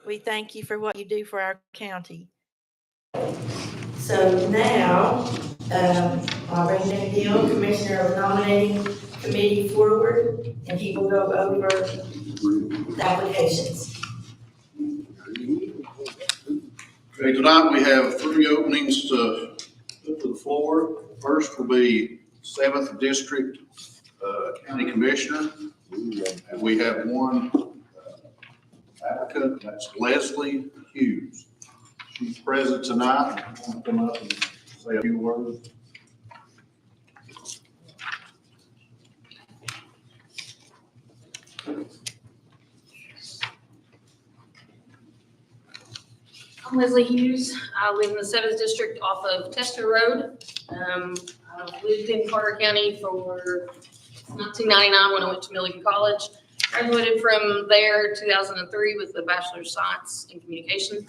We thank you for what you do for our county. So now, I'll bring Nick Deal, Commissioner of Nominating Committee, forward, and he will go over the applications. Okay, tonight we have 3 openings to put to the floor. First will be 7th District County Commissioner. And we have one applicant, that's Leslie Hughes. She's present tonight. I want to come up and say a few words. I'm Leslie Hughes. I live in the 7th District off of Tester Road. I've lived in Carter County for 1999 when I went to Milligan College. Graduated from there 2003 with a Bachelor of Science in Communication.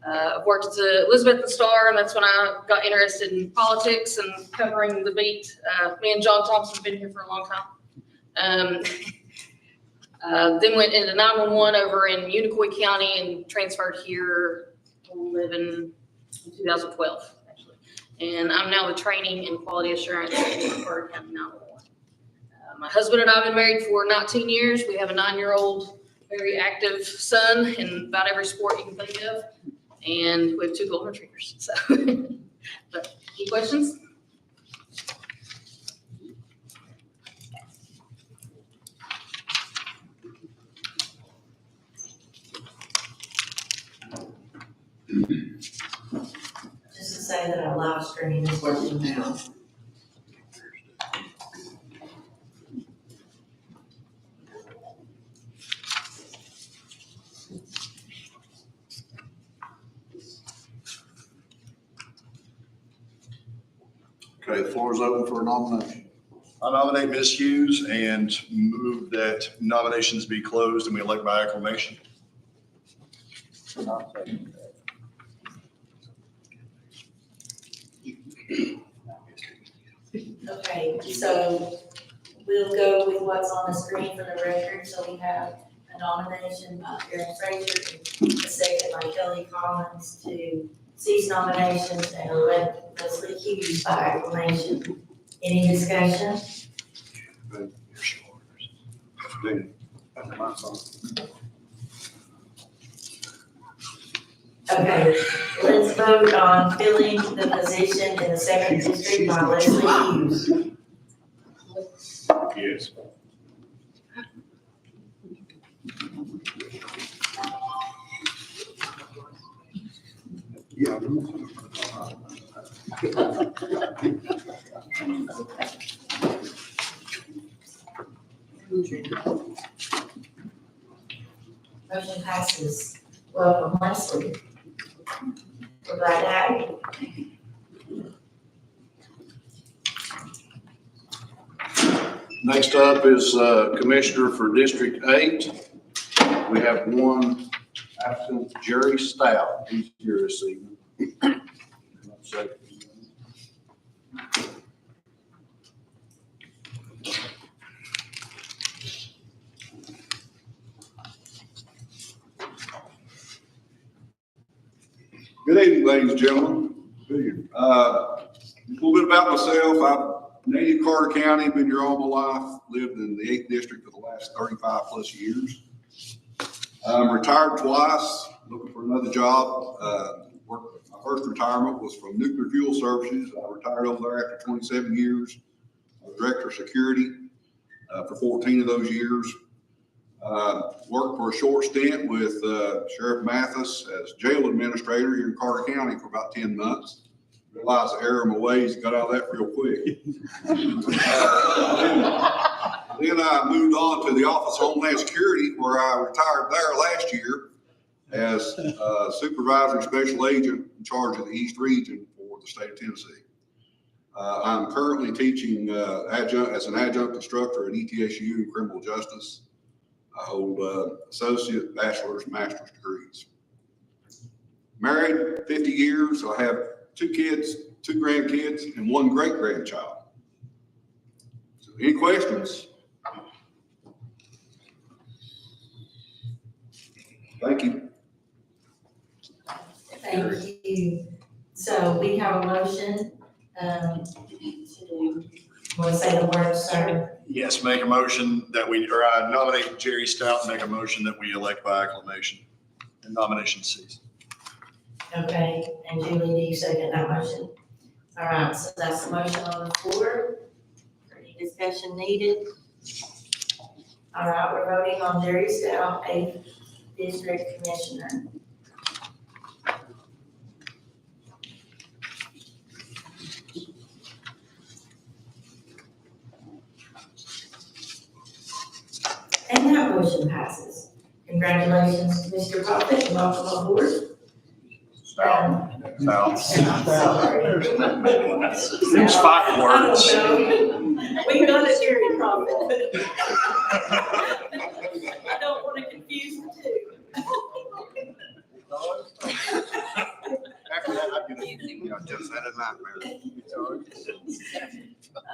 I've worked at the Elizabeth Star, and that's when I got interested in politics and covering the beat. Me and John Thompson have been here for a long time. Then went into 911 over in Unicoi County and transferred here, living in 2012, actually. And I'm now the training and quality assurance in Carter County 911. My husband and I have been married for 19 years. We have a 9-year-old, very active son in about every sport you can think of. And we have 2 golden retrievers. So, but any questions? Just to say that our live stream is working now. Okay, the floor is open for a nomination. I nominate Ms. Hughes and move that nominations be closed and we elect by acclamation. Okay, so we'll go with what's on the screen for the record. So we have a nomination by Aaron Frazier, a second by Kelly Collins to cease nominations and elect Leslie Hughes by acclamation. Any discussion? Okay, let's vote on filling the position in the 2nd District by Leslie Hughes. Yes. Yeah. Motion passes. Welcome, Leslie. We're glad to have you. Next up is Commissioner for District 8. We have one applicant, Jerry Stout. He's here this evening. Good evening, ladies and gentlemen. Good evening. A little bit about myself. I'm native Carter County, been here all my life, lived in the 8th District for the last 35 plus years. I'm retired twice, looking for another job. My first retirement was from Nuclear Fuel Services. I retired over there after 27 years. I was Director of Security for 14 of those years. Worked for a short stint with Sheriff Mathis as jail administrator here in Carter County for about 10 months. Realized the error of my ways, got out of that real quick. Then I moved on to the Office of Homeland Security, where I retired there last year as Supervisor and Special Agent in charge of the East Region for the state of Tennessee. I'm currently teaching as an adjunct instructor at ETSU in criminal justice. I hold associate, bachelor's, master's degrees. Married 50 years. I have 2 kids, 2 grandkids, and 1 great grandchild. So any questions? Thank you. Thank you. So we have a motion, want to say the word, sir? Yes, make a motion that I nominate Jerry Stout, and make a motion that we elect by acclamation and nomination cease. Okay, and Julie, do you second that motion? All right, so that's the motion on the floor. Any discussion needed? All right, we're voting on Jerry Stout, 8th District Commissioner. And that motion passes. Congratulations, Mr. Prophet, and welcome aboard. Stout. Sorry. There's 5 words. I don't know. We got a Jerry Prophet. I don't want to confuse the two. After that, I'd get just that a nightmare.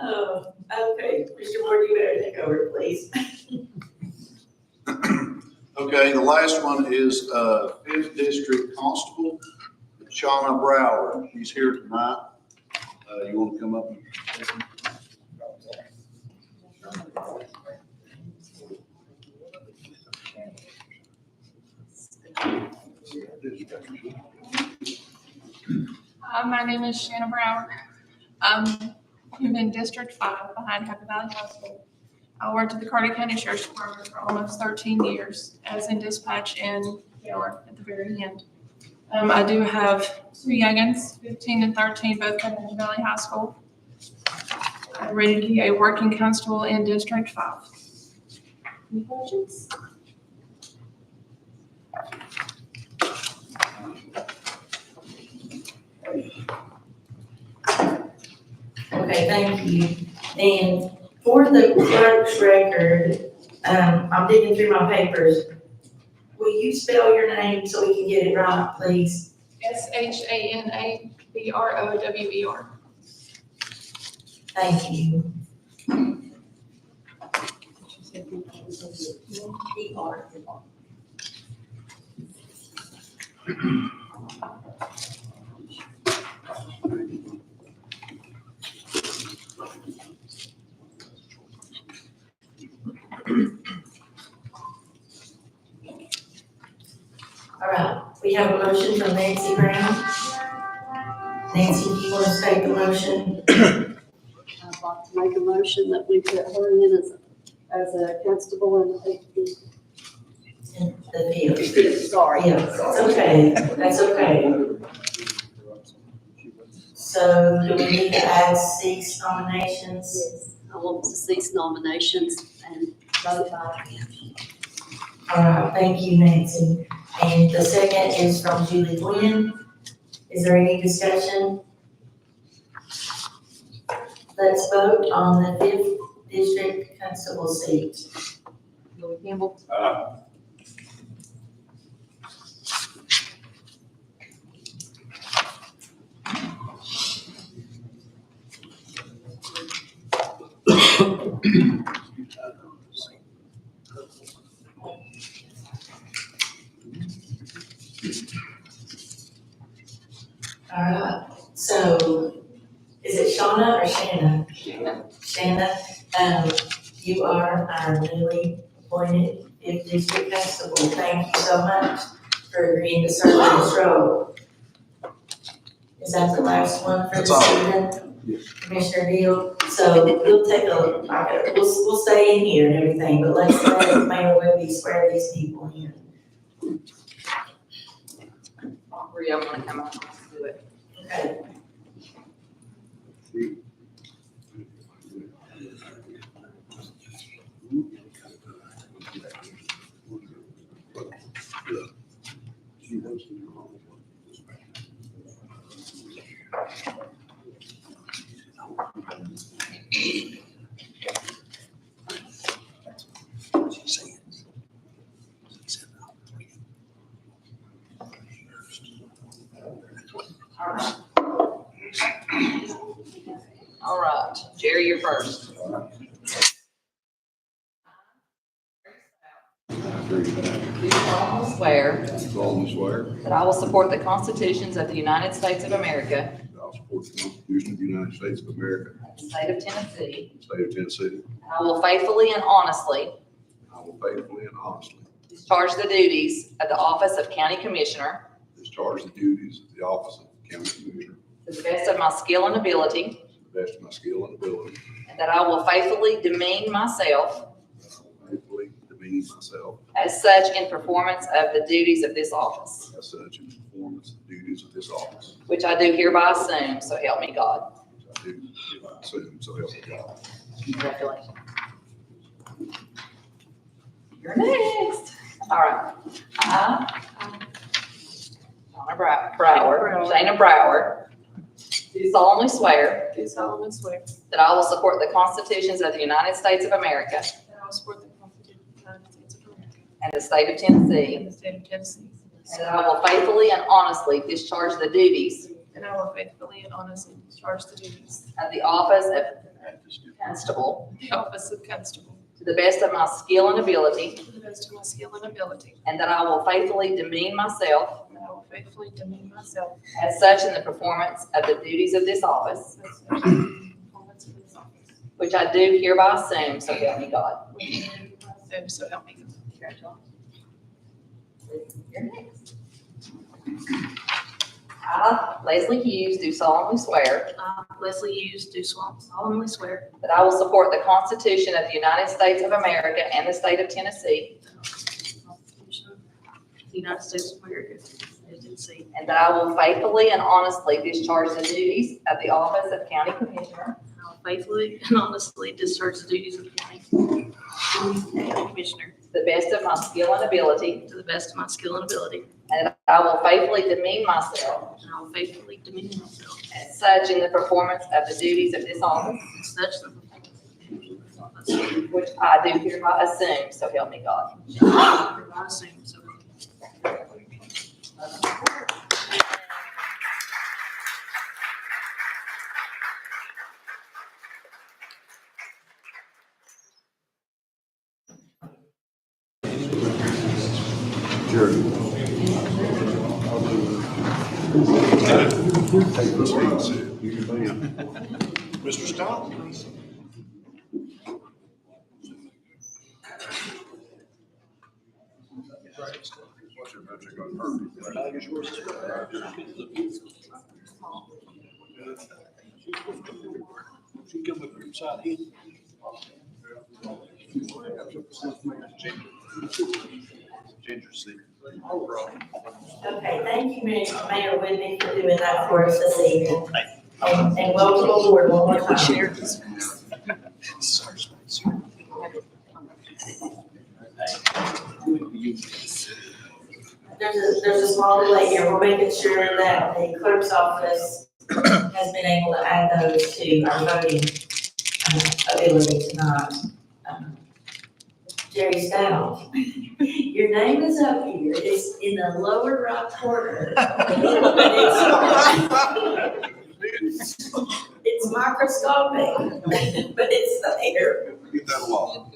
Oh, okay, Mr. Ward, you better take over, please. Okay, the last one is, 5th District Constable, Shauna Brower. She's here tonight. You want to come up? My name is Shanna Brower. I'm in District 5 behind Happy Valley High School. I worked at the Carter County Sheriff's Department for almost 13 years as in dispatch and Taylor at the very end. I do have 2 youngins, 15 and 13, both at Happy Valley High School. I'm ready to be a working constable in District 5. Any questions? Okay, thank you. And for the clerk's record, I'm digging through my papers. Will you spell your name so we can get it right, please? SHANABROWER. Thank you. All right, we have a motion from Nancy Brown. Nancy, do you want to state the motion? I'd like to make a motion that we put her in as a constable in the In the field. sorry. Yeah, it's okay, that's okay. So do we need to add 6 nominations? Yes, I want to cease nominations and vote by him. All right, thank you, Nancy. And the second is from Julie Gwynn. Is there any discussion? Let's vote on the 5th District Constable seat. Joey Campbell. All right, so is it Shauna or Shanna? Shanna, you are our newly appointed 5th District Constable. Thank you so much for agreeing to serve in this role. Is that the last one for That's this all. evening? Commissioner Deal, so we'll take we'll stay in here and everything, but let's let Mayor Webby swear these people in. All 3 of them want to come up and do it. Okay. All right, Jerry, you're first. Do solemnly swear solemnly swear that I will support the constitutions of the United States of America, that I will support the Constitution of the United States of America, the state of Tennessee, the state of Tennessee. and I will faithfully and honestly I will faithfully and honestly discharge the duties of the office of County Commissioner discharge the duties of the office of County Commissioner to the best of my skill and ability, to the best of my skill and ability. and that I will faithfully demean myself I will faithfully demean myself as such in performance of the duties of this office, as such in performance of the duties of this office, which I do hereby assume, so help me God. which I do hereby assume, so help me God. Congratulations. You're next. All right. I, Shayna Brower, do solemnly swear Do solemnly swear that I will support the constitutions of the United States of America that I will support the Constitution of the United States of America and the state of Tennessee, and the state of Tennessee. and that I will faithfully and honestly discharge the duties And I will faithfully and honestly discharge the duties of the office of constable of the office of constable to the best of my skill and ability, to the best of my skill and ability. and that I will faithfully demean myself And I will faithfully demean myself as such in the performance of the duties of this office, as such in the performance of this office. which I do hereby assume, so help me God. Which I do hereby assume, so help me God. Congratulations. You're next. I, Leslie Hughes, do solemnly swear I, Leslie Hughes, do solemnly swear that I will support the Constitution of the United States of America and the state of Tennessee, that I will support the Constitution of the United States of America, and the state of Tennessee, and that I will faithfully and honestly discharge the duties of the office of County Commissioner and I will faithfully and honestly discharge the duties of the county commissioner to the best of my skill and ability, to the best of my skill and ability, and that I will faithfully demean myself and I will faithfully demean myself as such in the performance of the duties of this office, as such that which I do hereby assume, so help me God. I assume, so. Jerry. Mr. Stout? What's your metric on her? Ginger seed. Okay, thank you, Mayor Whitney, for doing that for us this evening. And welcome aboard one more time. Share this. There's a small delay here. We're making sure that the clerk's office has been able to add those to our voting ability tonight. Jerry Stout, your name is up here. It's in the lower right corner. It's microscopic, but it's there. Get that along.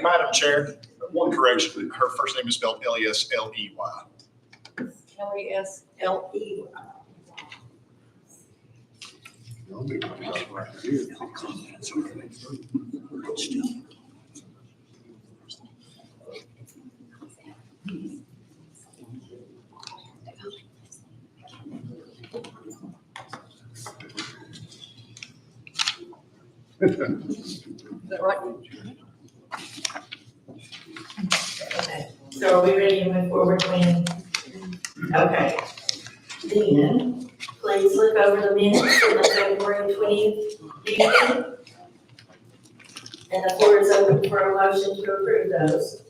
Madam Chair, one correction, her first name is spelled Lesley. L-E. Is that right? Okay, so are we ready to move forward, Quinn? Okay. Then, please look over the minutes from the February 20th meeting. And the floor is open for a motion to approve those.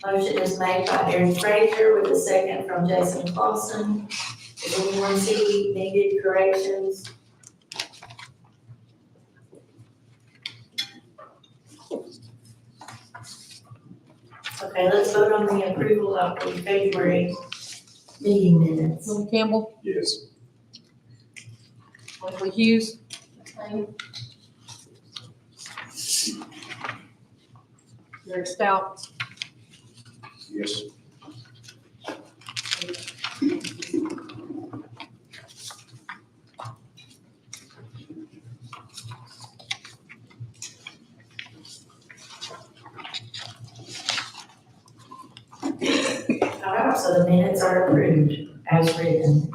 Motion is made by Aaron Frazier with a second from Jason Clausen. Does anyone see needed corrections? Okay, let's vote on the approval of the February meeting minutes. Willie Campbell, Yes. Leslie Hughes. Eric Stout. Yes. All right, so the minutes are approved as written.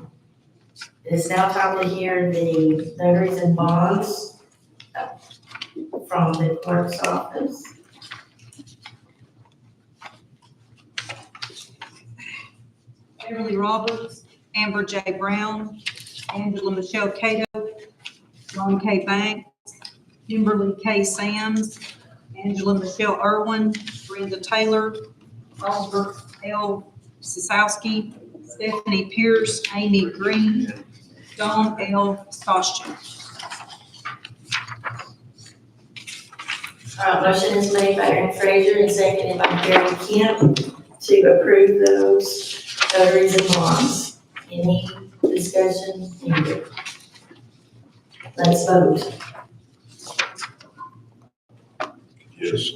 It is now time to hear the notaries and bonds from the clerk's office. Beverly Roberts, Amber J. Brown, Angela Michelle Cato, Ron K. Banks, Kimberly K. Sams, Angela Michelle Irwin, Brenda Taylor, Oliver L. Sisowski, Stephanie Pierce, Amy Green, Dawn L. Stoschel. Motion is made by Aaron Frazier and seconded by Gary Kemp to approve those notaries and bonds. Any discussion needed? Let's vote. Yes.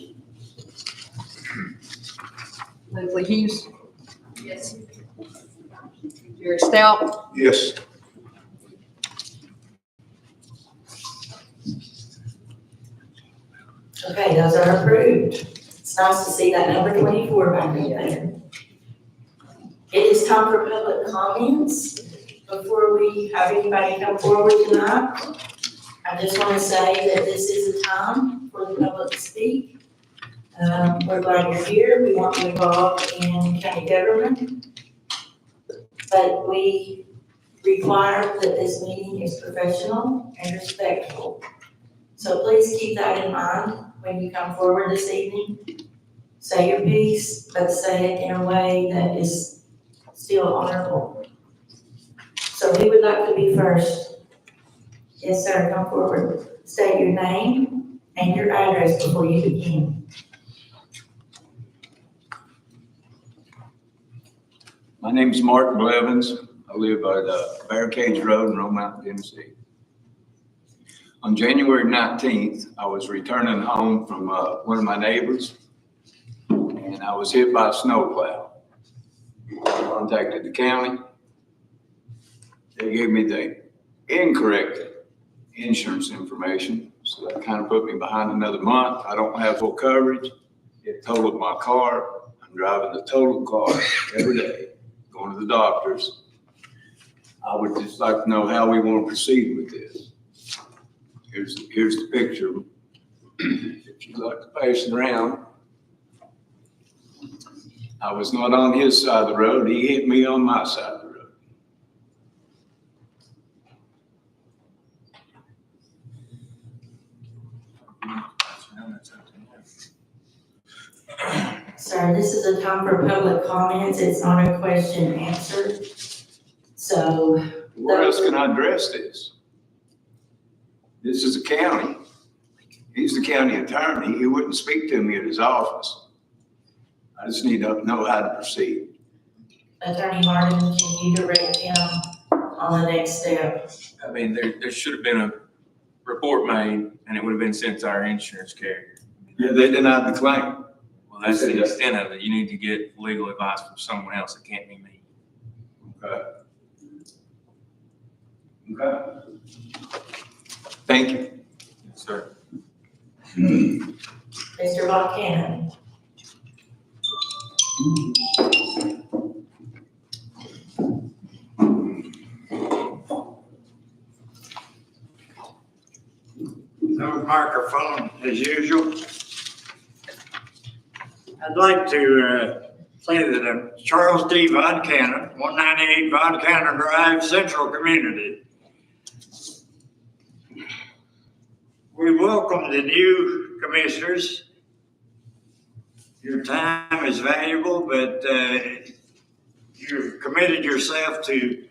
Leslie Hughes. Yes. Eric Stout. Yes. Okay, those are approved. It's nice to see that number 24 back in there. It is time for public comments. Before we have anybody come forward tonight, I just want to say that this is a time for the public to speak. We're glad you're here. We want you involved in county government. But we require that this meeting is professional and respectful. So please keep that in mind when you come forward this evening. Say your piece, but say it in a way that is still honorable. So who would like to be first? Yes, sir, come forward. State your name and your address before you begin. My name's Mark Blevins. I live at Barricades Road in Rome Mountain, Tennessee. On January 19th, I was returning home from one of my neighbors, and I was hit by a snowplow. I contacted the county. They gave me the incorrect insurance information, so that kind of put me behind another month. I don't have full coverage. It totaled my car. I'm driving the totaled car every day, going to the doctors. I would just like to know how we want to proceed with this. Here's the picture. If you'd like to pass it around. I was not on his side of the road. He hit me on my side of the road. Sir, this is a time for public comments. It's not a question and answer. So. Where else can I address this? This is a county. He's the county attorney. He wouldn't speak to me at his office. I just need to know how to proceed. Attorney Martin, can you direct him on the next step? I mean, there should have been a report made and it would have been sent to our insurance carrier. Yeah, they denied the claim. Well, that's the extent of it. You need to get legal advice from someone else. It can't be me. Okay. Okay. Thank you. Yes, sir. Mr. Buchanan. No microphone as usual. I'd like to say that I'm Charles D. Von Cannon, 198 Von Cannon Drive, Central Community. We welcome the new commissioners. Your time is valuable, but you've committed yourself to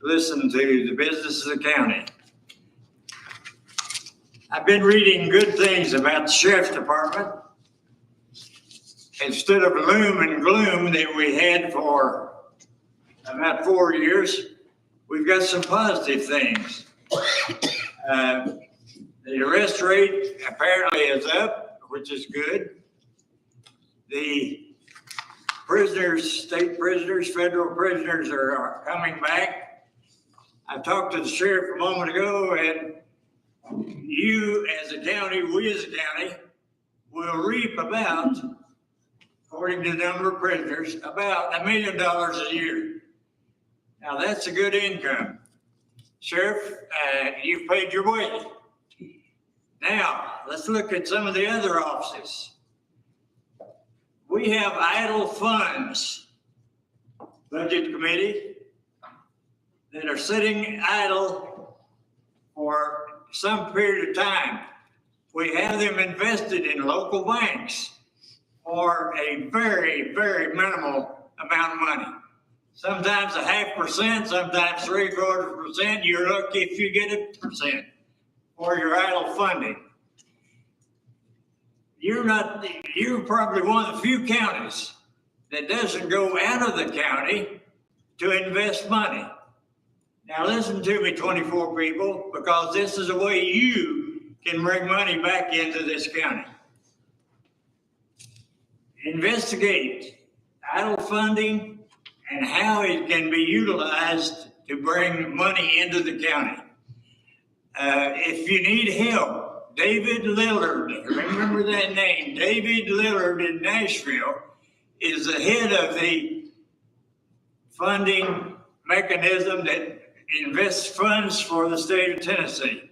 listen to the business of the county. I've been reading good things about the sheriff's department. Instead of gloom and gloom that we had for about 4 years, we've got some positive things. The arrest rate apparently is up, which is good. The prisoners, state prisoners, federal prisoners are coming back. I talked to the sheriff a moment ago, and you as a county, we as a county, will reap about, according to the number of prisoners, about $1 million a year. Now, that's a good income. Sheriff, you've paid your way. Now, let's look at some of the other offices. We have idle funds, Budget Committee, that are sitting idle for some period of time. We have them invested in local banks for a very, very minimal amount of money. Sometimes 0.5%, sometimes 0.75%. You're lucky if you get 1% for your idle funding. You're probably one of the few counties that doesn't go out of the county to invest money. Now listen to me, 24 people, because this is a way you can bring money back into this county. Investigate idle funding and how it can be utilized to bring money into the county. If you need help, David Lillard, remember that name, David Lillard in Nashville is the head of the funding mechanism that invests funds for the state of Tennessee.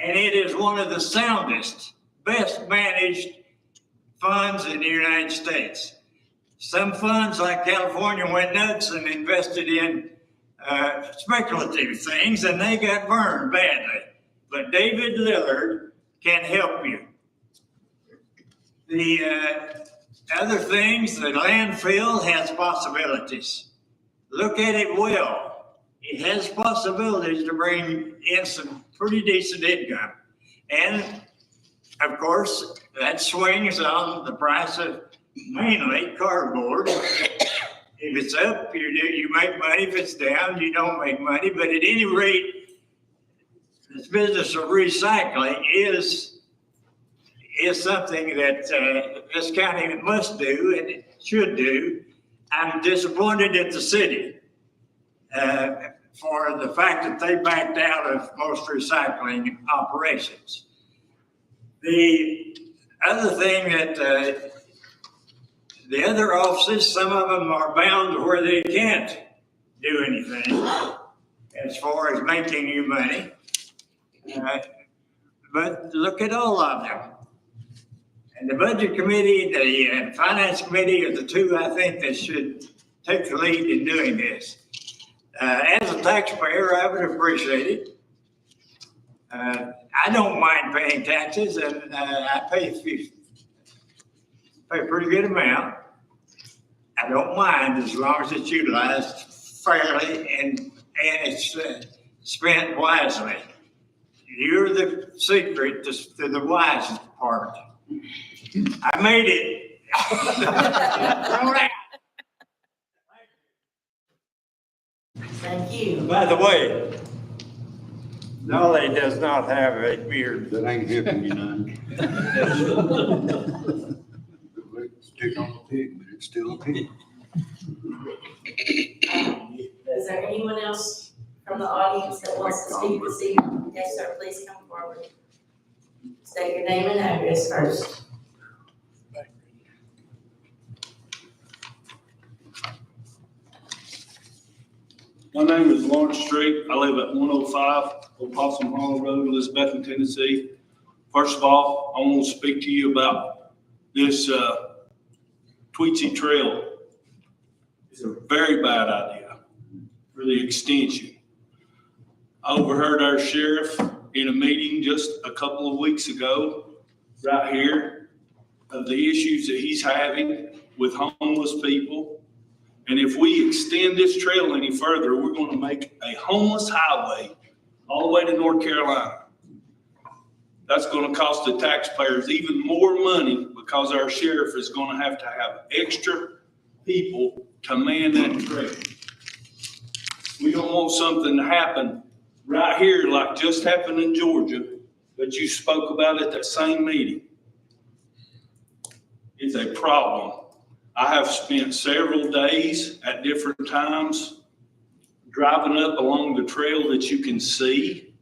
And it is one of the soundest, best managed funds in the United States. Some funds like California went nuts and invested in speculative things, and they got burned badly. But David Lillard can help you. The other things, the landfill has possibilities. Look at it well. It has possibilities to bring in some pretty decent income. And of course, that swings on the price of mainly cardboard. If it's up, you make money. If it's down, you don't make money. But at any rate, this business of recycling is something that this county must do and it should do. I'm disappointed at the city for the fact that they backed out of most recycling operations. The other thing that the other offices, some of them are bound to where they can't do anything as far as making you money. But look at all of them. And the Budget Committee, the Finance Committee are the two I think that should take the lead in doing this. As a taxpayer, I would appreciate it. I don't mind paying taxes, and I pay a pretty good amount. I don't mind as long as it's utilized fairly and it's spent wisely. You're the secret to the wisest part. I made it. All right. Thank you. By the way, Nolly does not have a beard. That ain't helping you none. Stick on the pig, but it's still a pig. Is there anyone else from the audience that wants to speak this evening? Yes, sir, please come forward. State your name and address first. My name is Lawrence Street. I live at 105 Opossum Hollow Road, Elizabethton, Tennessee. First of all, I want to speak to you about this Tweetsie Trail. It's a very bad idea for the extension. I overheard our sheriff in a meeting just a couple of weeks ago, right here, of the issues that he's having with homeless people. And if we extend this trail any further, we're going to make a homeless highway all the way to North Carolina. That's going to cost the taxpayers even more money because our sheriff is going to have extra people to man that trail. We don't want something to happen right here, like just happened in Georgia, that you spoke about at that same meeting, is a problem. I have spent several days at different times driving up along the trail that you can see,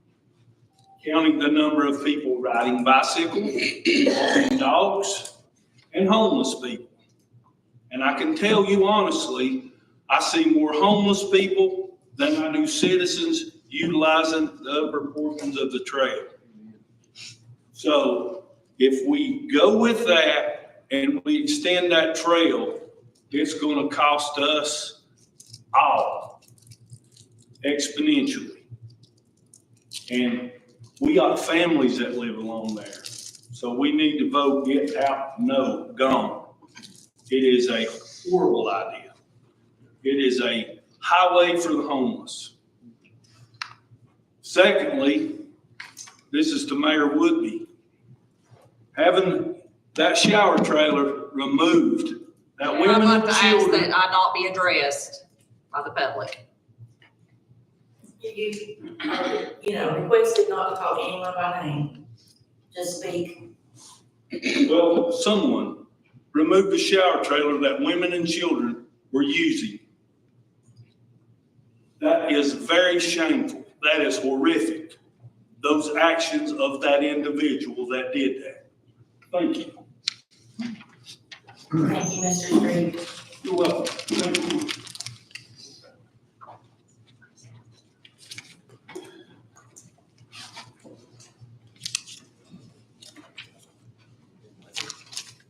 counting the number of people riding bicycles, and dogs, and homeless people. And I can tell you honestly, I see more homeless people than I do citizens utilizing the upper portions of the trail. So if we go with that and we extend that trail, it's going to cost us all exponentially. And we got families that live along there. So we need to vote get out, no, gone. It is a horrible idea. It is a highway for the homeless. Secondly, this is to Mayor Woodby. Having that shower trailer removed, that And I'd women like and to ask children. that I not be addressed by the public. You requested not to call anyone by name, just speak. Well, someone removed the shower trailer that women and children were using. That is very shameful. That is horrific. Those actions of that individual that did that. Thank you. Thank you, Mr. Street. You're welcome. Thank you.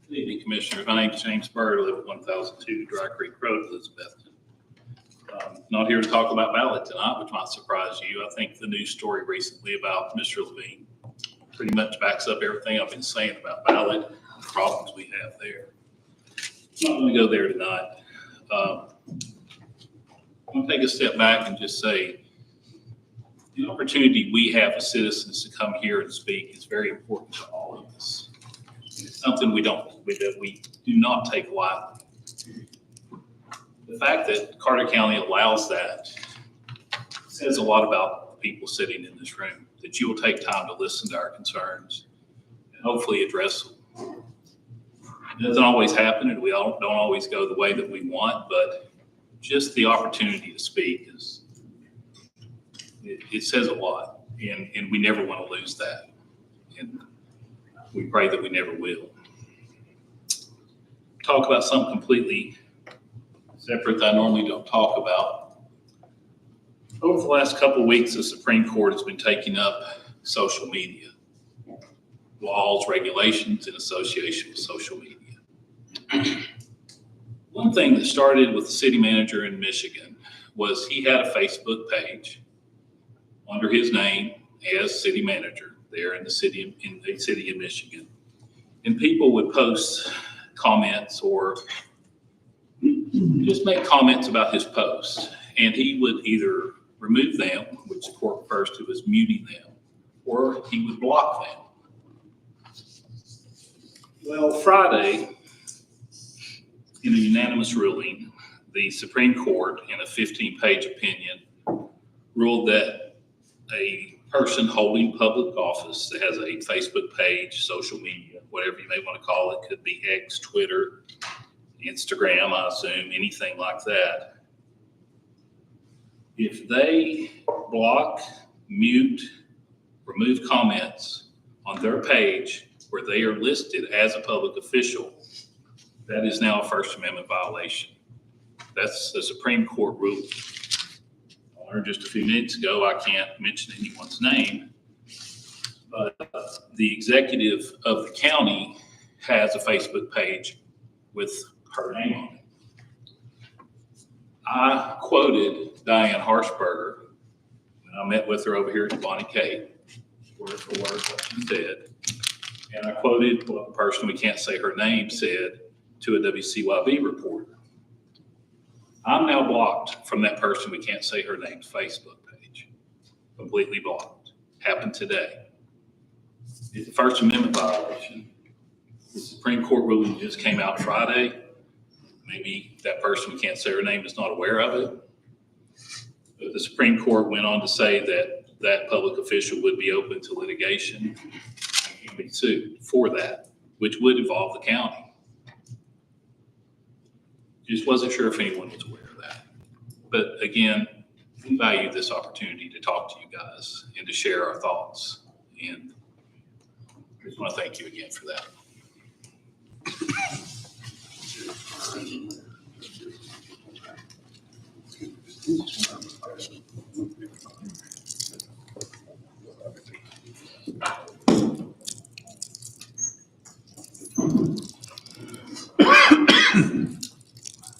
Good evening, Commissioners. My name is James Bird. I live at 1002 Dry Creek Road, Elizabethton. Not here to talk about ballot tonight, which might surprise you. I think the news story recently about Mr. Levine pretty much backs up everything I've been saying about ballot, the problems we have there. I'm not going to go there tonight. I'm going to take a step back and just say the opportunity we have as citizens to come here and speak is very important to all of us. It's something we do not take lightly. The fact that Carter County allows that says a lot about the people sitting in this room, that you will take time to listen to our concerns and hopefully address them. It doesn't always happen, and we don't always go the way that we want, but just the opportunity to speak it says a lot, and we never want to lose that. And we pray that we never will. Talk about something completely separate that I normally don't talk about. Over the last couple of weeks, the Supreme Court has been taking up social media, laws, regulations in association with social media. One thing that started with the city manager in Michigan was he had a Facebook page under his name as city manager there in the city of Michigan. And people would post comments or just make comments about his posts. And he would either remove them, which the court refers to as muting them, or he would block them. Well, Friday, in a unanimous ruling, the Supreme Court, in a 15-page opinion, ruled that a person holding public office that has a Facebook page, social media, whatever you may want to call it, could be X, Twitter, Instagram, I assume, anything like that. If they block, mute, remove comments on their page where they are listed as a public official, that is now a First Amendment violation. That's the Supreme Court rule. I learned just a few minutes ago, I can't mention anyone's name, but the executive of the county has a Facebook page with her name on it. I quoted Diane Harshberger when I met with her over here at Bonnie Cave, word for word what she said. And I quoted what the person, we can't say her name, said to a WCYB reporter. I'm now blocked from that person, we can't say her name's Facebook page. Completely blocked. Happened today. It's a First Amendment violation. The Supreme Court ruling just came out Friday. Maybe that person, we can't say her name, is not aware of it. But the Supreme Court went on to say that that public official would be open to litigation and can be sued for that, which would involve the county. Just wasn't sure if anyone was aware of that. But again, we value this opportunity to talk to you guys and to share our thoughts. And I just want to thank you again for that.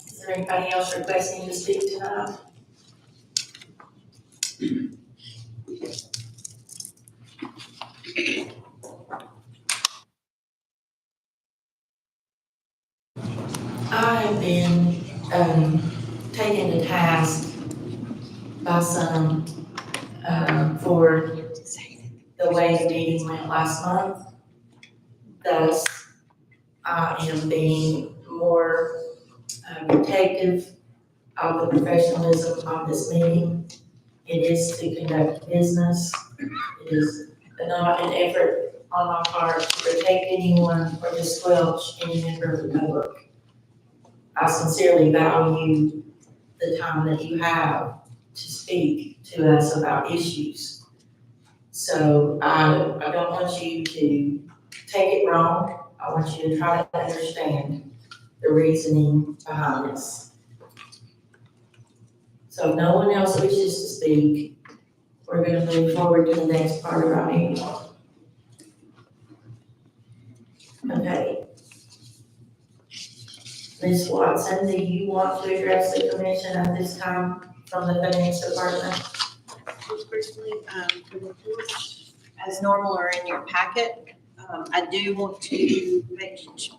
Is there anybody else requesting to speak tonight? I have been, taken to task by some, for the way the meeting went last month. Thus, I am being more protective of the professionalism of this meeting. It is to conduct business. It is not an effort on my part to protect anyone or to squelch any member of the public. I sincerely value the time that you have to speak to us about issues. So I don't want you to take it wrong. I want you to try to understand the reasoning behind this. So if no one else wishes to speak, we're going to move forward to the next part of our meeting. Okay. Ms. Watson, do you want to address the commission at this time from the finance department? Just briefly, the reports, as normal, are in your packet. I do want to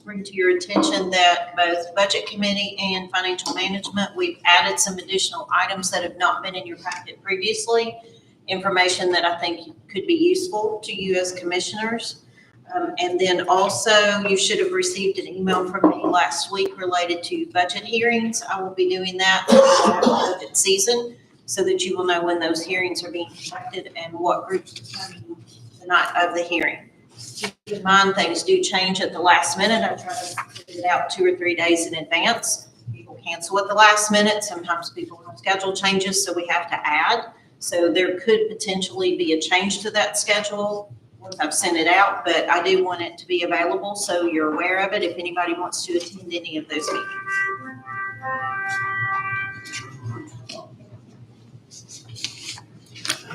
bring to your attention that both Budget Committee and Financial Management, we've added some additional items that have not been in your packet previously, information that I think could be useful to you as commissioners. And then also, you should have received an email from me last week related to budget hearings. I will be doing that for budget season so that you will know when those hearings are being conducted and what groups are coming the night of the hearing. Keep in mind, things do change at the last minute. I try to put it out 2 or 3 days in advance. People cancel at the last minute. Sometimes people have schedule changes, so we have to add. So there could potentially be a change to that schedule once I've sent it out, but I do want it to be available so you're aware of it if anybody wants to attend any of those meetings.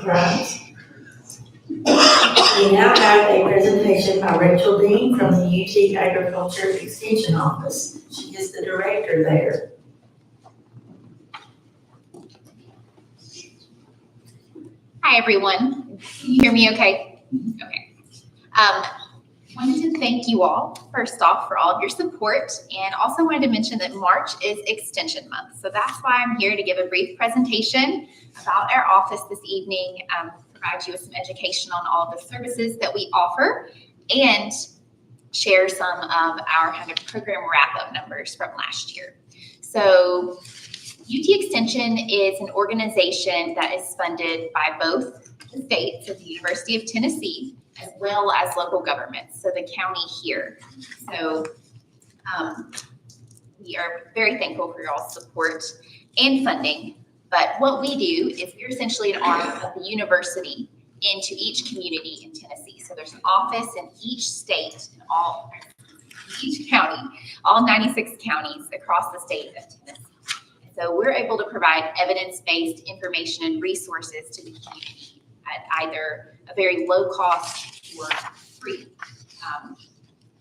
Right. We now have a presentation by Rachel Dean from the UT Agriculture Extension Office. She is the director there. Hi, everyone. Can you hear me okay? Okay. Wanted to thank you all, first off, for all of your support, and also wanted to mention that March is Extension Month. So that's why I'm here to give a brief presentation about our office this evening, provide you with some education on all the services that we offer, and share some of our kind of program wrap-up numbers from last year. So UT Extension is an organization that is funded by both the states of the University of Tennessee as well as local governments, so the county here. So we are very thankful for your all's support and funding. But what we do is we're essentially an arm of the university into each community in Tennessee. So there's an office in each state, in each county, all 96 counties across the state of Tennessee. So we're able to provide evidence-based information and resources to the community at either a very low cost or free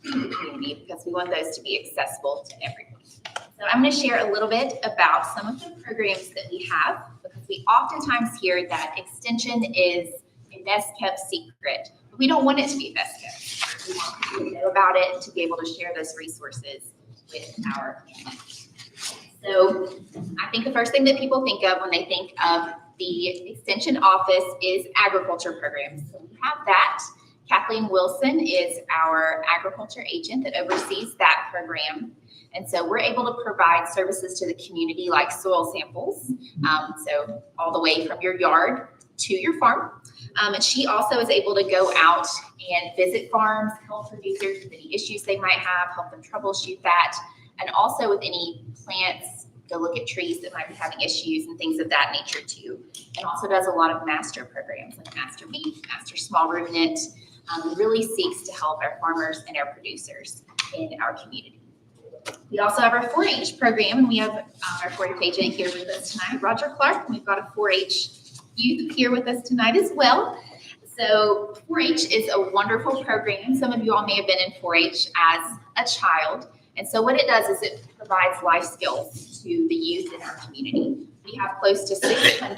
to the community, because we want those to be accessible to everyone. So I'm going to share a little bit about some of the programs that we have, because we oftentimes hear that extension is a best kept secret, but we don't want it to be best kept. We want people to know about it and to be able to share those resources with our community. So I think the first thing that people think of when they think of the Extension Office is agriculture programs. So we have that. Kathleen Wilson is our agriculture agent that oversees that program. And so we're able to provide services to the community like soil samples. So all the way from your yard to your farm. And she also is able to go out and visit farms, help producers with any issues they might have, help them troubleshoot that, and also with any plants, go look at trees that might be having issues and things of that nature too. And also does a lot of master programs like Master Beef, Master Small Ruminant, really seeks to help our farmers and our producers in our community. We also have our 4-H program, and we have our 4-H agent here with us tonight, Roger Clark. We've got a 4-H youth here with us tonight as well. So 4-H is a wonderful program. Some of you all may have been in 4-H as a child. And so what it does is it provides life skills to the youth in our community. We have close to 600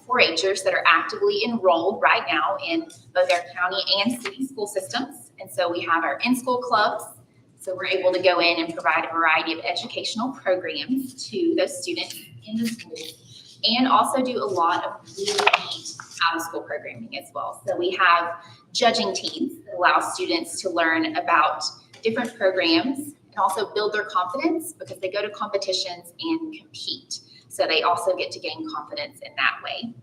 4-Hers that are actively enrolled right now in both our county and city school systems. And so we have our in-school clubs. So we're able to go in and provide a variety of educational programs to those students in the schools, and also do a lot of really neat out-of-school programming as well. So we have judging teams that allow students to learn about different programs and also build their confidence, because they go to competitions and compete. So they also get to gain confidence in that way.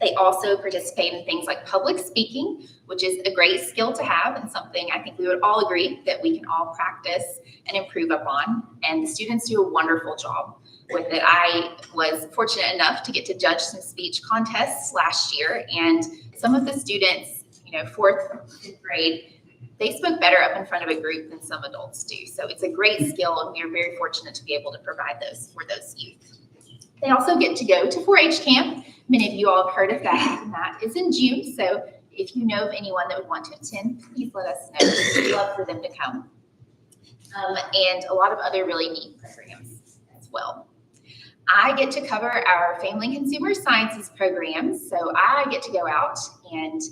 They also participate in things like public speaking, which is a great skill to have and something I think we would all agree that we can all practice and improve upon. And the students do a wonderful job with it. I was fortunate enough to get to judge some speech contests last year, and some of the students, 4th, 5th grade, they spoke better up in front of a group than some adults do. So it's a great skill, and we are very fortunate to be able to provide those for those youth. They also get to go to 4-H camp. Many of you all have heard of that, and that is in June. So if you know of anyone that would want to attend, please let us know. We'd love for them to come. And a lot of other really neat programs as well. I get to cover our Family and Consumer Sciences programs. So I get to go out and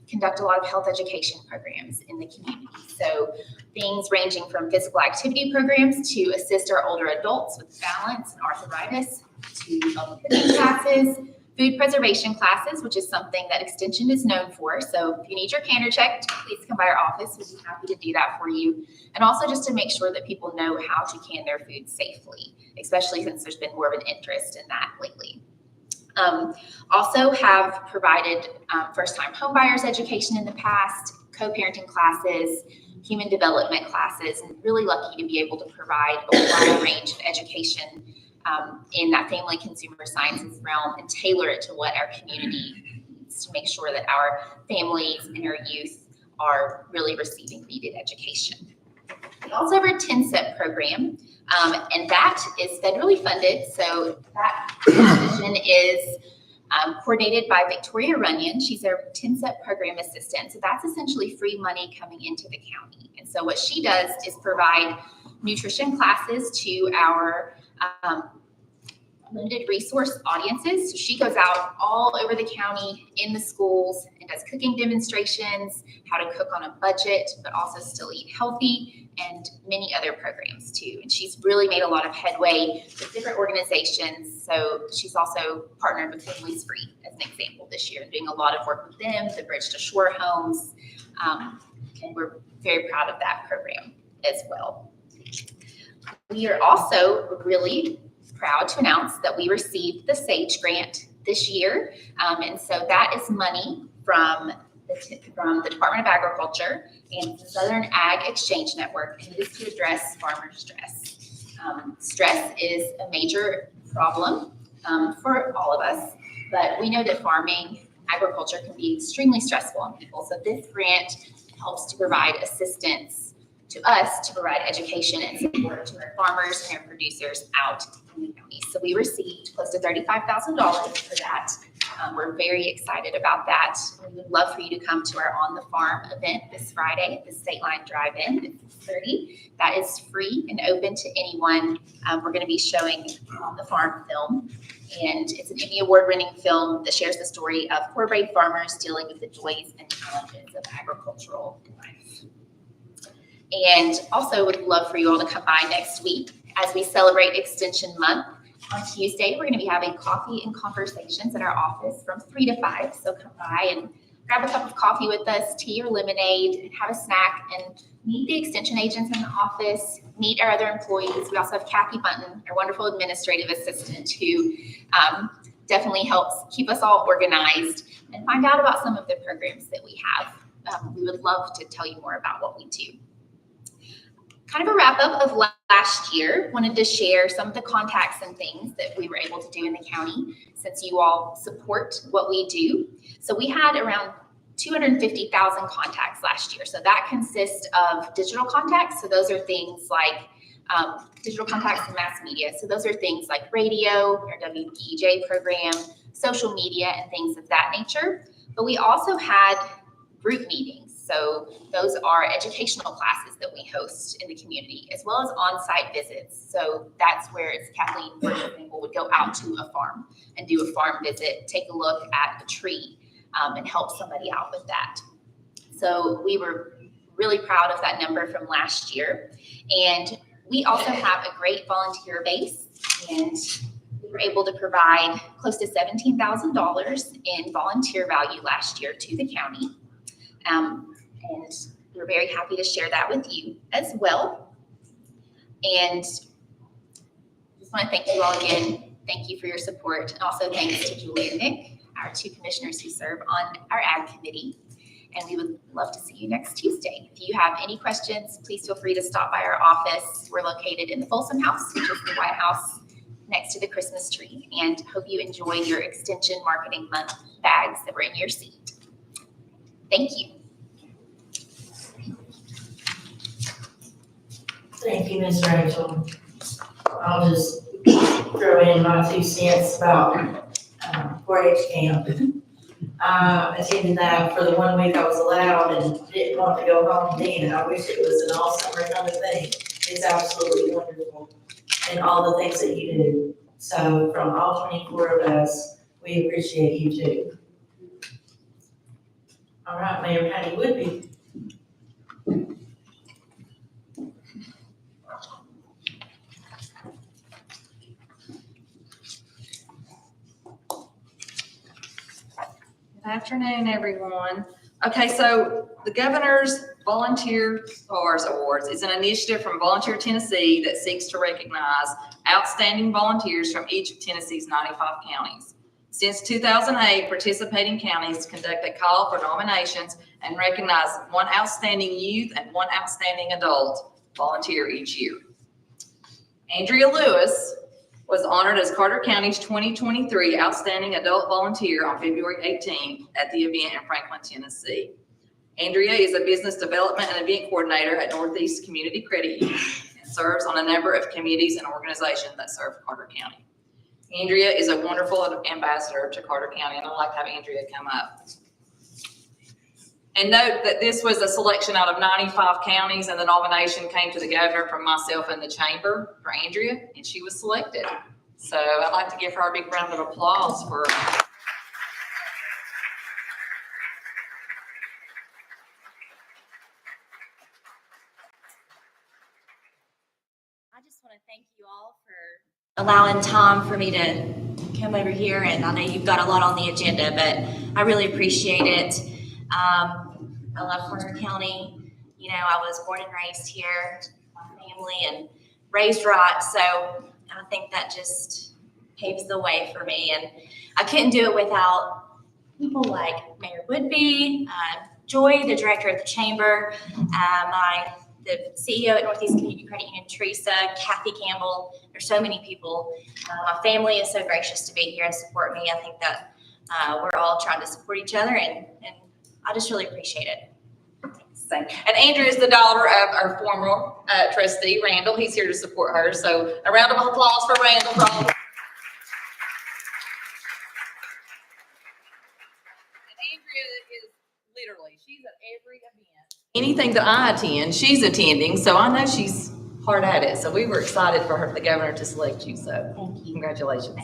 conduct a lot of health education programs in the community. So things ranging from physical activity programs to assist our older adults with balance and arthritis, to healthy cooking classes, food preservation classes, which is something that Extension is known for. So if you need your canner checked, please come by our office. We'd be happy to do that for you. And also just to make sure that people know how to can their food safely, especially since there's been more of an interest in that lately. Also have provided first-time homebuyers education in the past, co-parenting classes, human development classes, and really lucky to be able to provide a wide range of education in that family consumer sciences realm and tailor it to what our community needs to make sure that our families and our youth are really receiving needed education. We also have our 10-step program, and that is federally funded. So that position is coordinated by Victoria Runyon. She's our 10-step program assistant. So that's essentially free money coming into the county. And so what she does is provide nutrition classes to our limited resource audiences. So she goes out all over the county in the schools and does cooking demonstrations, how to cook on a budget, but also still eat healthy, and many other programs too. And she's really made a lot of headway with different organizations. So she's also partnered with Families Free as an example this year, doing a lot of work with them, the Bridge to Shore homes. And we're very proud of that program as well. We are also really proud to announce that we received the SAGE grant this year. And so that is money from the Department of Agriculture and the Southern Ag Exchange Network, and it is to address farmer stress. Stress is a major problem for all of us, but we know that farming, agriculture can be extremely stressful on people. So this grant helps to provide assistance to us to provide education and support to our farmers and our producers out in the county. So we received close to $35,000 for that. We're very excited about that. We would love for you to come to our On the Farm event this Friday at the State Line Drive-In at 6:30. That is free and open to anyone. We're going to be showing On the Farm film, and it's an Emmy Award-winning film that shares the story of 4 brave farmers dealing with the joys and challenges of agricultural life. And also would love for you all to come by next week as we celebrate Extension Month. On Tuesday, we're going to be having coffee and conversations at our office from 3 to 5. So come by and grab a cup of coffee with us, tea or lemonade, have a snack, and meet the extension agents in the office, meet our other employees. We also have Kathy Bunton, our wonderful administrative assistant, who definitely helps keep us all organized and find out about some of the programs that we have. We would love to tell you more about what we do. Kind of a wrap up of last year, wanted to share some of the contacts and things that we were able to do in the county since you all support what we do. So we had around 250,000 contacts last year. So that consists of digital contacts. So those are things like digital contacts in mass media. So those are things like radio, our WPEJ program, social media, and things of that nature. But we also had group meetings. So those are educational classes that we host in the community, as well as on-site visits. So that's where Kathleen, for example, would go out to a farm and do a farm visit, take a look at a tree, and help somebody out with that. So we were really proud of that number from last year. And we also have a great volunteer base, and we were able to provide close to $17,000 in volunteer value last year to the county. And we're very happy to share that with you as well. And just want to thank you all again. Thank you for your support. And also thanks to Julie and Nick, our two commissioners who serve on our ag committee. And we would love to see you next Tuesday. If you have any questions, please feel free to stop by our office. We're located in the Folsom House, which is the White House next to the Christmas tree. And hope you enjoy your Extension Marketing Month bags that were in your seat. Thank you. Thank you, Ms. Rachel. I'll just throw in my 2 cents about 4-H camp. Attended that for the 1 week I was allowed and didn't want to go home then. I wish it was an all summer kind of thing. It's absolutely wonderful and all the things that you do. So from all 24 of us, we appreciate you too. All right, Mayor Patty Woodby. Good afternoon, everyone. Okay, so the Governor's Volunteer Stars Awards is an initiative from Volunteer Tennessee that seeks to recognize outstanding volunteers from each of Tennessee's 95 counties. Since 2008, participating counties conduct a call for nominations and recognize 1 outstanding youth and 1 outstanding adult volunteer each year. Andrea Lewis was honored as Carter County's 2023 Outstanding Adult Volunteer on February 18th at the event in Franklin, Tennessee. Andrea is a business development and event coordinator at Northeast Community Credit Union and serves on a number of committees and organizations that serve Carter County. Andrea is a wonderful ambassador to Carter County, and I'd like to have Andrea come up. And note that this was a selection out of 95 counties, and the nomination came to the governor from myself and the chamber for Andrea, and she was selected. So I'd like to give her a big round of applause for. I just want to thank you all for allowing time for me to come over here, and I know you've got a lot on the agenda, but I really appreciate it. I love Carter County. You know, I was born and raised here, my family, and raised right. So I think that just paves the way for me. And I couldn't do it without people like Mayor Woodby, Joy, the director of the chamber, the CEO at Northeast Community Credit Union, Teresa, Kathy Campbell. There's so many people. My family is so gracious to be here and support me. I think that we're all trying to support each other, and I just really appreciate it. And Andrea is the daughter of our former trustee, Randall. He's here to support her. So a round of applause for Randall. And Andrea is literally, she's at every event. Anything that I attend, she's attending. So I know she's hard at it. So we were excited for her, the governor, to select you. So thank you. Congratulations.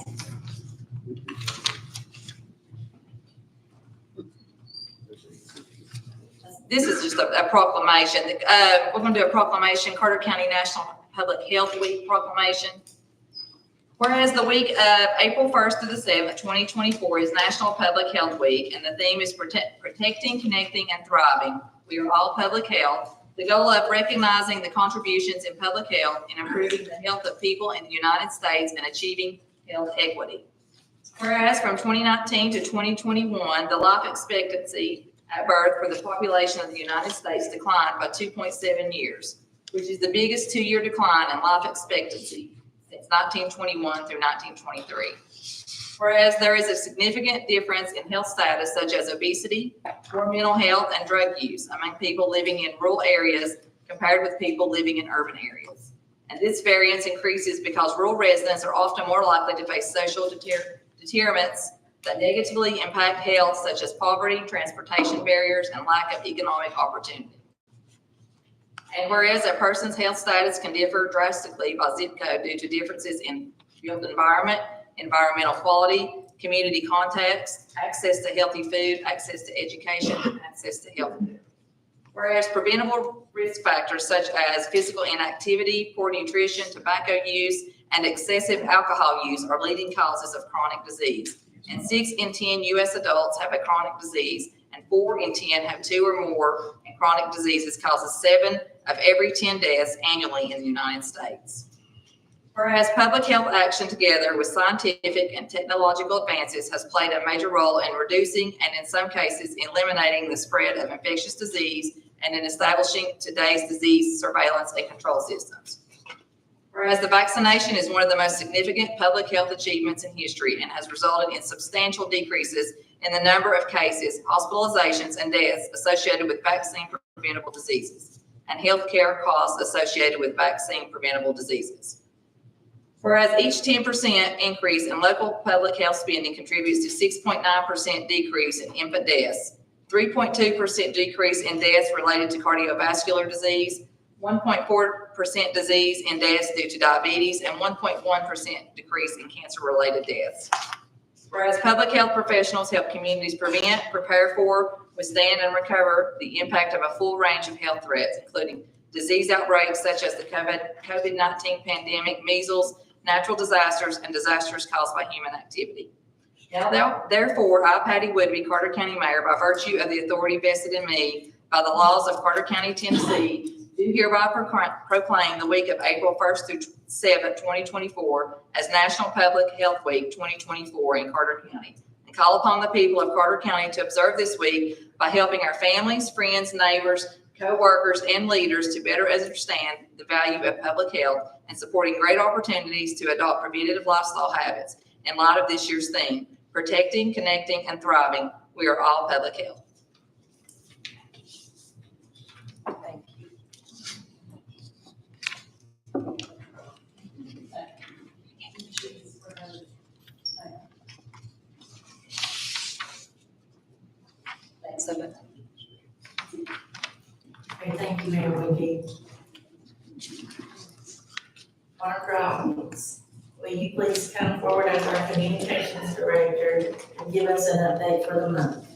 This is just a proclamation. We're going to do a proclamation, Carter County National Public Health Week proclamation. Whereas the week of April 1st to the 7th, 2024 is National Public Health Week, and the theme is protecting, connecting, and thriving. We are all public health. The goal of recognizing the contributions in public health and improving the health of people in the United States and achieving health equity. Whereas from 2019 to 2021, the life expectancy at birth for the population of the United States declined by 2.7 years, which is the biggest two-year decline in life expectancy since 1921 through 1923. Whereas there is a significant difference in health status such as obesity, poor mental health, and drug use among people living in rural areas compared with people living in urban areas. And this variance increases because rural residents are often more likely to face social determinants that negatively impact health, such as poverty, transportation barriers, and lack of economic opportunity. And whereas a person's health status can differ drastically by zip code due to differences in built environment, environmental quality, community context, access to healthy food, access to education, and access to health care. Whereas preventable risk factors such as physical inactivity, poor nutrition, tobacco use, and excessive alcohol use are leading causes of chronic disease. And 6 in 10 U.S. adults have a chronic disease, and 4 in 10 have 2 or more, and chronic diseases causes 7 of every 10 deaths annually in the United States. Whereas public health action together with scientific and technological advances has played a major role in reducing and in some cases eliminating the spread of infectious disease and in establishing today's disease surveillance and control systems. Whereas the vaccination is one of the most significant public health achievements in history and has resulted in substantial decreases in the number of cases, hospitalizations, and deaths associated with vaccine-preventable diseases and healthcare costs associated with vaccine-preventable diseases. Whereas each 10% increase in local public health spending contributes to 6.9% decrease in infant deaths, 3.2% decrease in deaths related to cardiovascular disease, 1.4% disease in deaths due to diabetes, and 1.1% decrease in cancer-related deaths. Whereas public health professionals help communities prevent, prepare for, withstand, and recover the impact of a full range of health threats, including disease outbreaks such as the COVID-19 pandemic, measles, natural disasters, and disasters caused by human activity. Now, therefore, I, Patty Woodby, Carter County Mayor, by virtue of the authority vested in me by the laws of Carter County, Tennessee, do hereby proclaim the week of April 1st through 7th, 2024 as National Public Health Week 2024 in Carter County, and call upon the people of Carter County to observe this week by helping our families, friends, neighbors, co-workers, and leaders to better understand the value of public health and supporting great opportunities to adopt preventative lifestyle habits in light of this year's theme, protecting, connecting, and thriving. We are all public health. Thank you. Thanks so much. Okay, thank you, Mayor Woodby. Mark Robbins, will you please come forward as our communications director and give us an update for the month?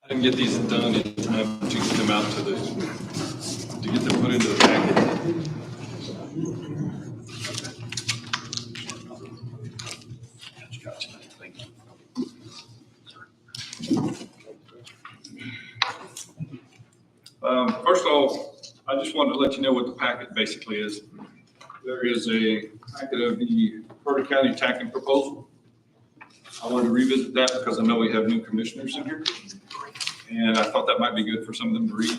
I didn't get these done in time to get them out to get them put into the packet. Gotcha. Thank you. First of all, I just wanted to let you know what the packet basically is. There is a packet of the Carter County TACing proposal. I wanted to revisit that because I know we have new commissioners in here. And I thought that might be good for some of them to read.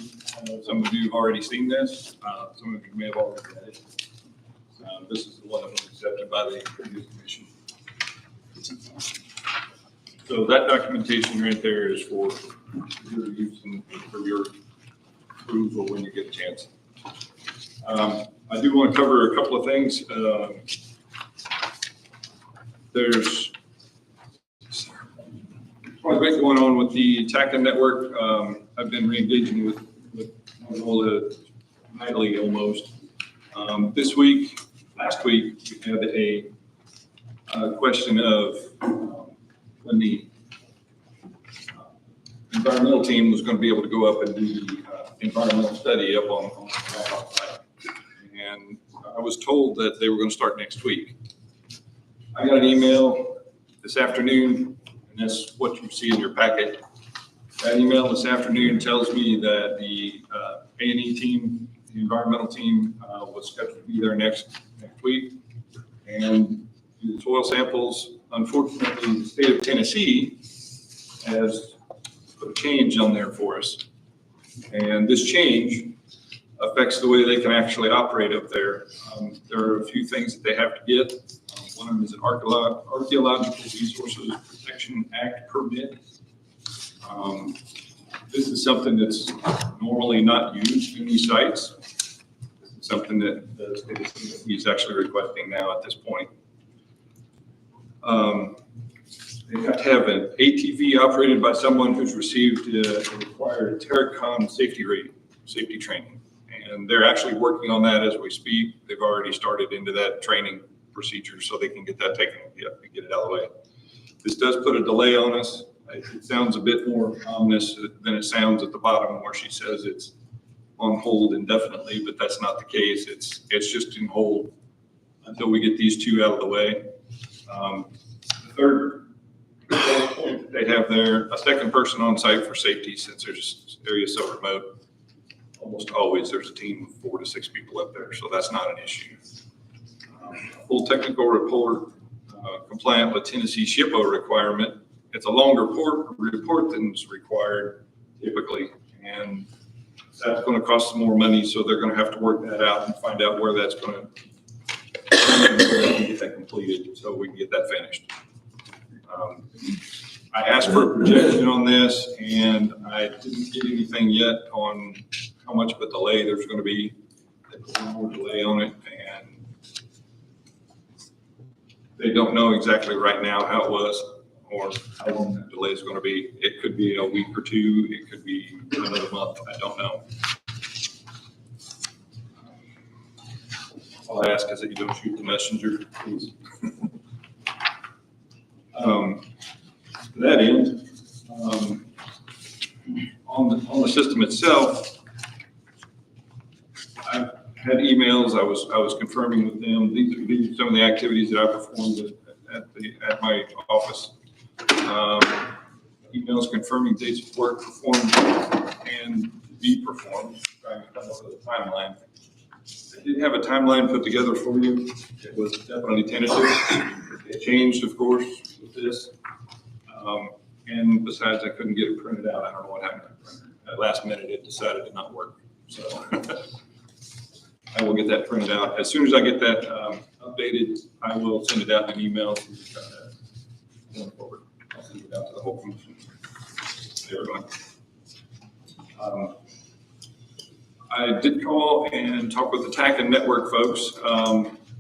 Some of you have already seen this. Some of you may have already read it. This is the one that was accepted by the previous commission. So that documentation right there is for your use and for your approval when you get a chance. I do want to cover a couple of things. There's quite a bit going on with the TACing network. I've been re-engaging with nightly almost. This week, last week, we had a question of when the environmental team was going to be able to go up and do the environmental study up on I was told that they were going to start next week. I got an email this afternoon, and that's what you see in your packet. That email this afternoon tells me that the A&E team, the environmental team, was scheduled to be there next week. And the soil samples, unfortunately, the state of Tennessee has put a change on there for us. And this change affects the way they can actually operate up there. There are a few things that they have to get. One of them is an Archaeological Resources Protection Act permit. This is something that's normally not used in these sites. This is something that the state of Tennessee is actually requesting now at this point. They have to have an ATV operated by someone who's received a required Terracon safety training. And they're actually working on that as we speak. They've already started into that training procedure so they can get that taken, get it out of the way. This does put a delay on us. It sounds a bit more ominous than it sounds at the bottom where she says it's on hold indefinitely, but that's not the case. It's just in hold until we get these two out of the way. The third point they have there, a second person on site for safety, since there's areas so remote. Almost always there's a team of 4 to 6 people up there, so that's not an issue. Full technical report compliant with Tennessee SHPO requirement. It's a longer report than is required typically, and that's going to cost some more money, so they're going to have to work that out and find out where that's going to get that completed so we can get that finished. I asked for a projection on this, and I didn't get anything yet on how much of a delay there's going to be. There's one more delay on it, and they don't know exactly right now how it was or how long that delay is going to be. It could be a week or two. It could be another month. I don't know. All I ask is that you don't shoot the messenger, please. To that end, on the system itself, I've had emails. I was confirming with them. These are some of the activities that I performed at my office. Emails confirming dates of work performed and be performed, trying to come up with a timeline. I did have a timeline put together for you. It was definitely tentative. It changed, of course, with this. And besides, I couldn't get it printed out. I don't know what happened to the printer. At last minute, it decided to not work. So I will get that printed out. As soon as I get that updated, I will send it out in an email. Going forward, I'll send it out to the whole commission. Everyone. I did call and talk with the TAC and network folks.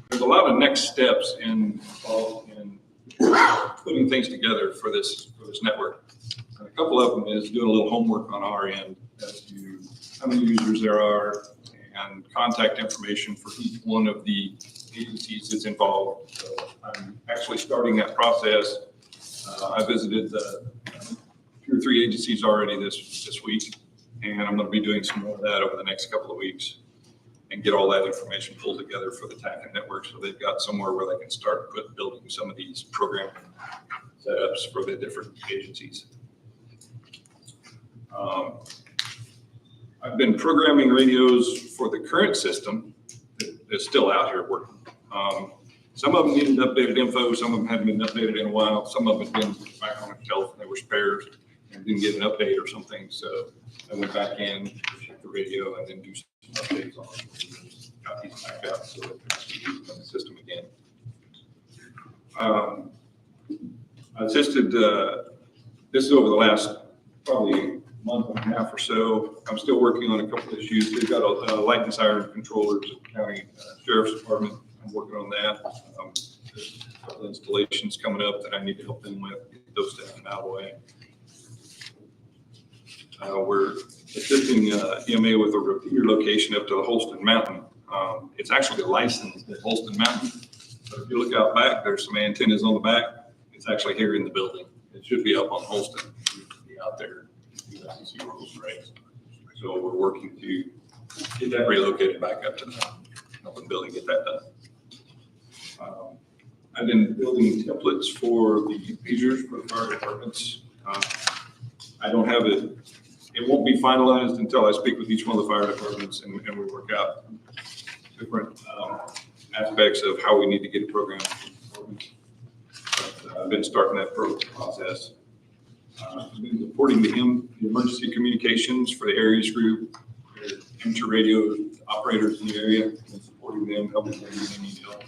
There's a lot of next steps involved in putting things together for this network. And a couple of them is doing a little homework on our end as to how many users there are and contact information for each one of the agencies that's involved. So I'm actually starting that process. I visited 2 or 3 agencies already this week, and I'm going to be doing some more of that over the next couple of weeks and get all that information pulled together for the TAC and network so they've got somewhere where they can start building some of these program setups for the different agencies. I've been programming radios for the current system that's still out here working. Some of them needed updated info, some of them hadn't been updated in a while, some of them had been back on the shelf and they were spares and didn't get an update or something. So I went back in, checked the radio, and then do some updates on it. Got these back out so that they can use the system again. I assisted, this is over the last probably month and a half or so. I'm still working on a couple of issues. They've got a light and siren controllers at the county sheriff's department. I'm working on that. There's a couple installations coming up that I need to help them with, get those down and out of the way. We're assisting EMA with a repeater location up to the Holston Mountain. It's actually licensed at Holston Mountain, but if you look out back, there's some antennas on the back. It's actually here in the building. It should be up on Holston. It should be out there. See rules and regs. So we're working to get that relocated back up to the mountain. helping Billy get that done. I've been building templates for the pagers for the fire departments. I don't have it, it won't be finalized until I speak with each one of the fire departments and we work out different aspects of how we need to get a program. But, I've been starting that process. I've been reporting to him the emergency communications for the Aries group, amateur radio operators in the area, and supporting them, helping them when they need help.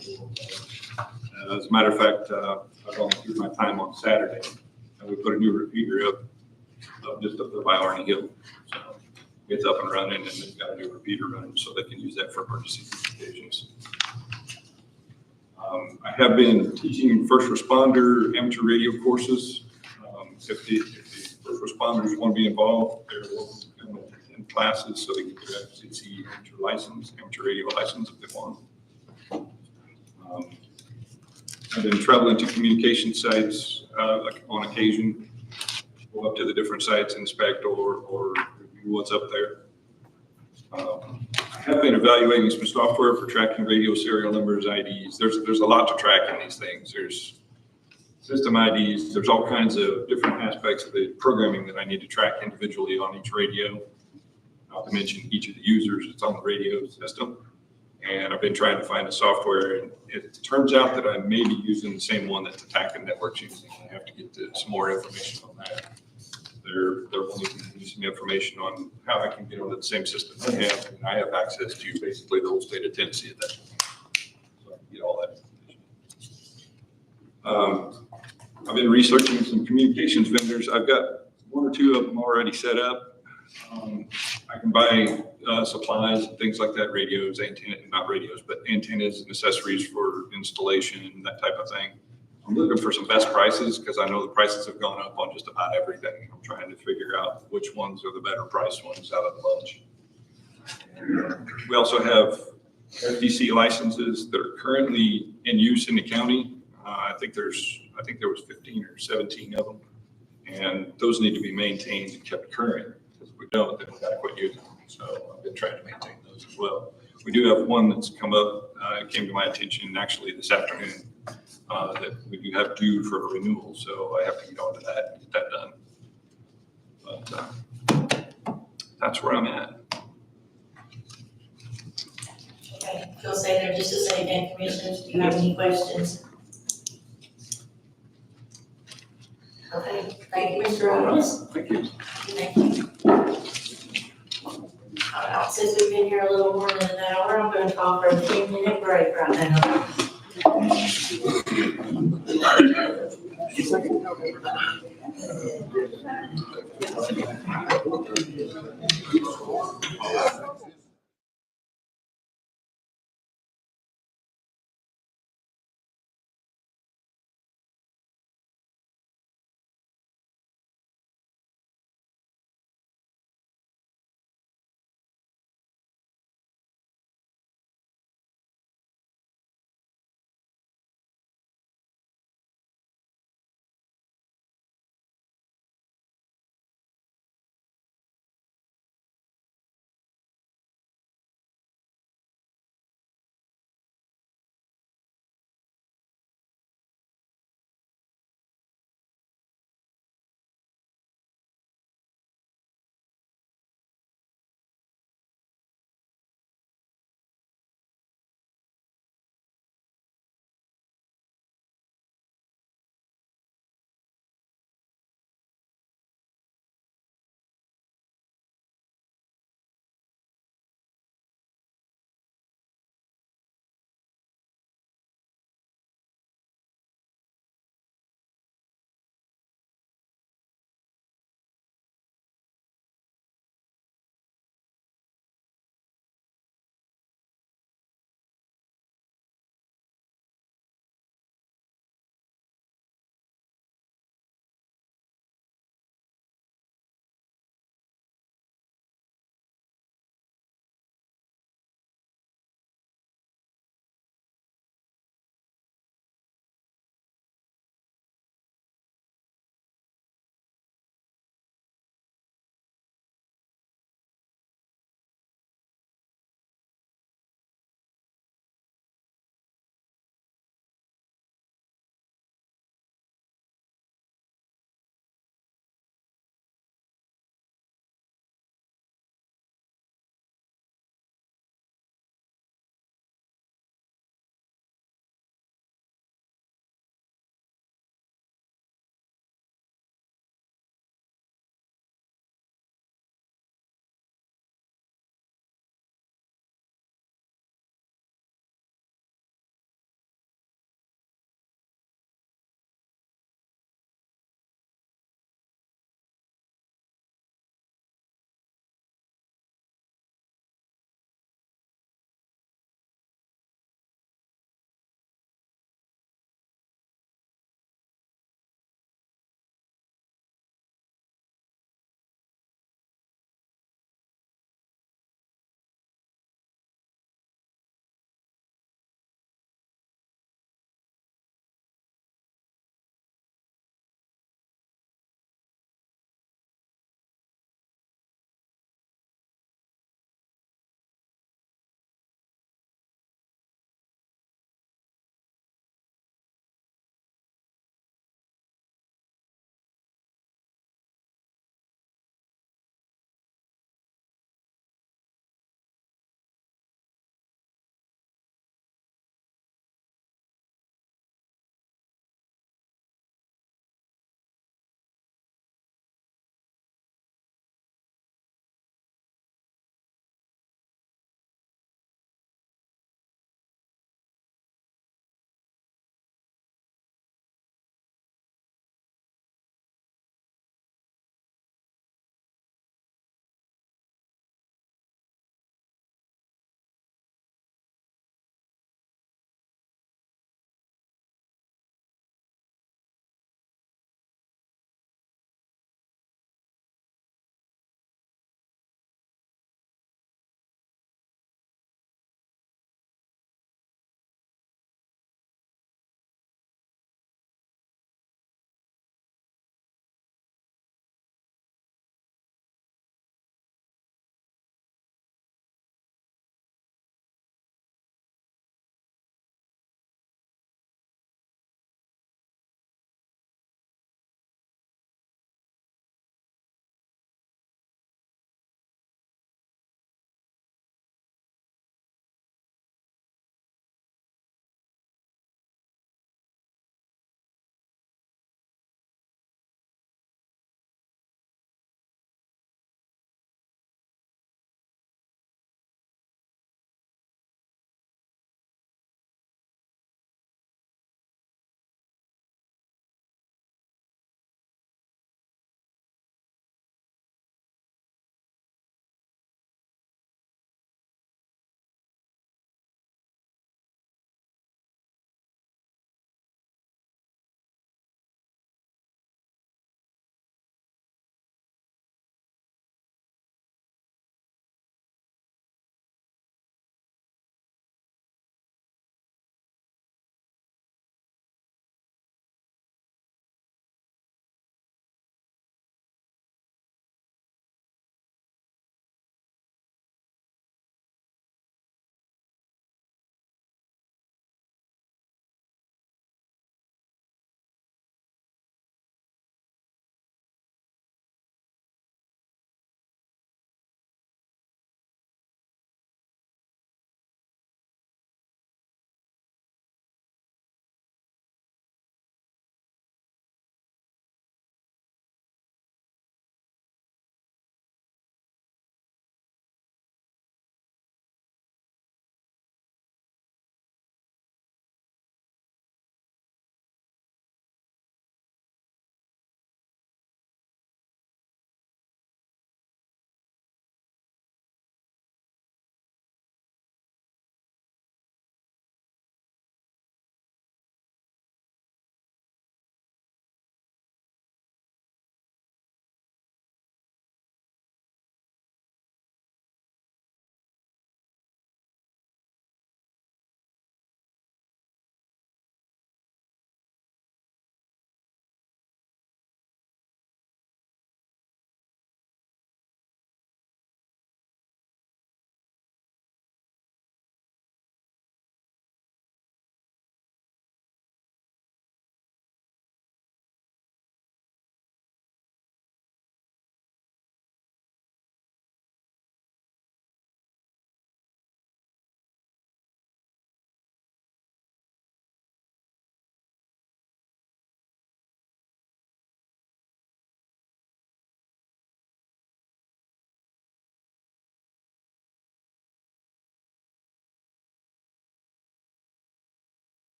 As a matter of fact, I've gone through my time on Saturday, and we put a new repeater up just up there by Arnie Hill. So it's up and running, and they've got a new repeater running, so they can use that for emergency communications. I have been teaching first responder amateur radio courses. If the first responders want to be involved, they're welcome to come in classes so they can get their FCC amateur license, amateur radio license if they want. I've been traveling to communication sites like on occasion, go up to the different sites, inspect or review what's up there. I have been evaluating some software for tracking radio serial numbers, IDs. There's a lot to track in these things. There's system IDs. There's all kinds of different aspects of the programming that I need to track individually on each radio. Not to mention each of the users that's on the radio system. And I've been trying to find a software, and it turns out that I may be using the same one that the TACA network's using. I have to get some more information on that. They're wanting to give me some information on how I can get onto the same system they have, and I have access to basically the whole state of Tennessee at that point. So I can get all that information. I've been researching some communications vendors. I've got one or two of them already set up. I can buy supplies and things like that, radios, not radios, but antennas and accessories for installation and that type of thing. I'm looking for some best prices because I know the prices have gone up on just about everything. I'm trying to figure out which ones are the better priced ones out of the bunch. We also have FDC licenses that are currently in use in the county. I think there was 15 or 17 of them, and those need to be maintained and kept current. Because if we don't, then we've got to quit using them. So I've been trying to maintain those as well. We do have one that's come up. It came to my attention actually this afternoon. That we do have due for a renewal, so I have to get onto that and get that done. But that's where I'm at. Okay, you'll stay there just to say again, commissioners, do you have any questions? Okay, thank you, Mr. Owens. Thank you. Thank you. Since we've been here a little more than an hour, I'm going to call for a 10-minute break right now.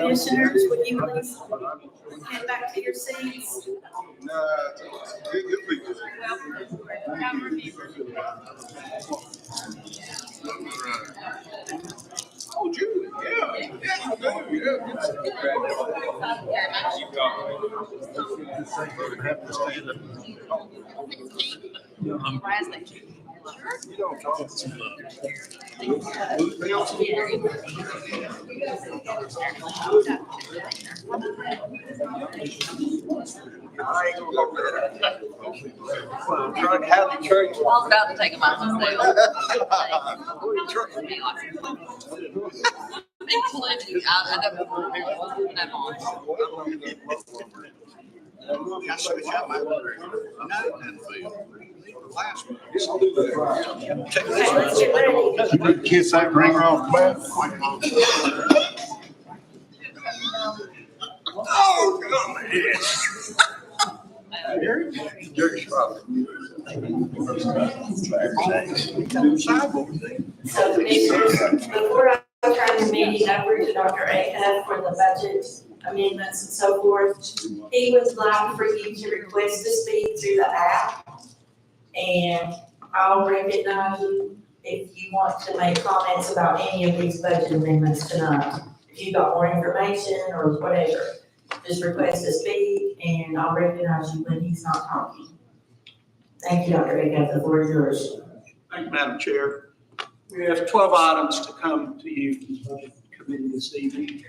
Commissioners, would you please get back to your seats? Oh, Julie, yeah, I know, I was about to take them out myself. Kiss that ringer off the Oh, God, yes. Jerry's father. So Commissioners, before I turn the meeting over to Dr. Ahab for the budget amendments and so forth, he would like for you to request to speak through the app. And I'll recognize you if you want to make comments about any of these budget amendments tonight. If you've got more information or whatever, just request to speak and I'll recognize you when he's not talking. Thank you, Dr. Ahab, the floor is yours. Thank you, Madam Chair. We have 12 items to come to you from the Budget Committee this evening.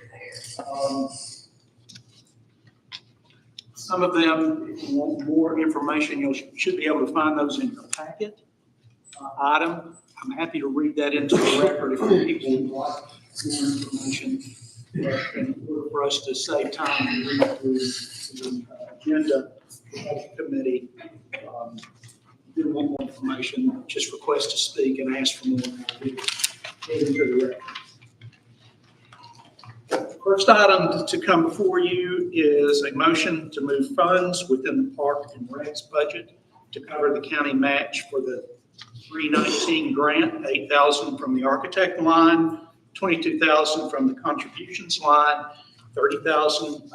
Some of them, if you want more information, you should be able to find those in your packet. Item, I'm happy to read that into the record if people would like more information. In order for us to save time and read through the agenda, the Budget Committee, if you want more information, just request to speak and ask for more. First item to come before you is a motion to move funds within the Park and Recs budget to cover the county match for the 319 grant, 8,000 from the architect line, 22,000 from the contributions line, 3,000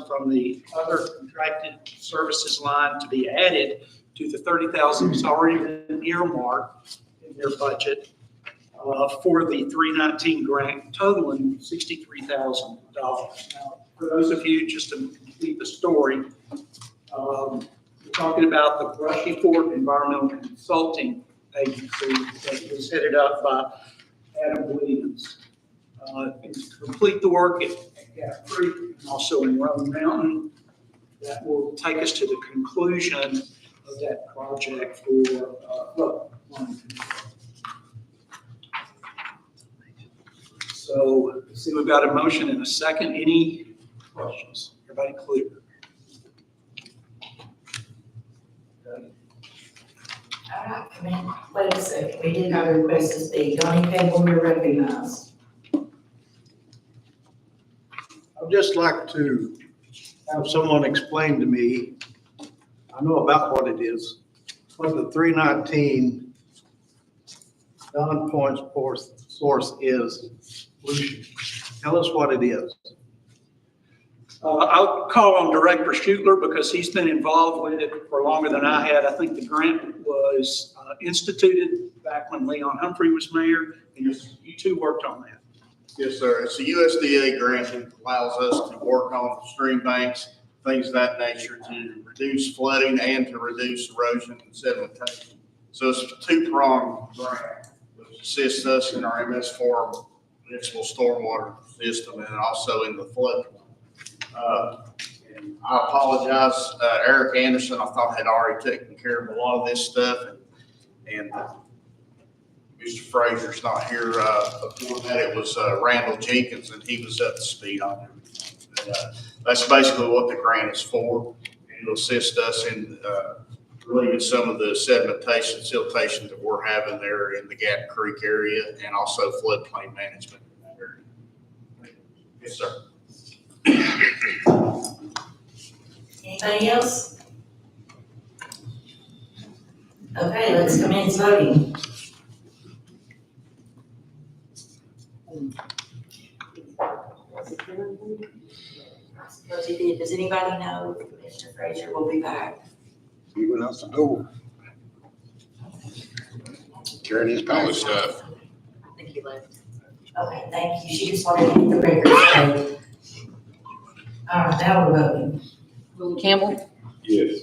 from the other contracted services line to be added to the 30,000 that's already been earmarked in their budget for the 319 grant, totaling $63,000. Now, for those of you, just to complete the story, we're talking about the Brushy Fork Environmental Consulting Agency that was headed up by Adam Williams. To complete the work at Gap Creek and also in Roan Mountain, that will take us to the conclusion of that project for floodplain. So, see, we've got a motion and a second. Any questions? Everybody clear? All right, come in. Wait a second, we did have a request to speak. Donnie Cable, you're recognized. I'd just like to have someone explain to me, I know about what it is, what the 319 non-point source is. Tell us what it is. I'll call on Director Schutler because he's been involved with it for longer than I had. I think the grant was instituted back when Leon Humphrey was mayor, and you two worked on that. Yes, sir. It's a USDA grant that allows us to work on stream banks, things of that nature, to reduce flooding and to reduce erosion and sedimentation. So it's a two-pronged grant, which assists us in our MS4 municipal stormwater system and also in the floodplain. I apologize, Eric Anderson, I thought had already taken care of a lot of this stuff, and Mr. Fraser's not here. Before that, it was Randall Jenkins, and he was up to speed on it. That's basically what the grant is for. It'll assist us in relieving some of the sedimentation, siltation that we're having there in the Gap Creek area, and also floodplain management in that area. Yes, sir. Anything else? Okay, let's commence voting. does anybody know if Commissioner Frazier will be back? He went out the door. Carrying his All this package. stuff. I think he left. Okay, thank you. She just wanted to get the record straight. All right, now we're voting. Willie Campbell? Yes.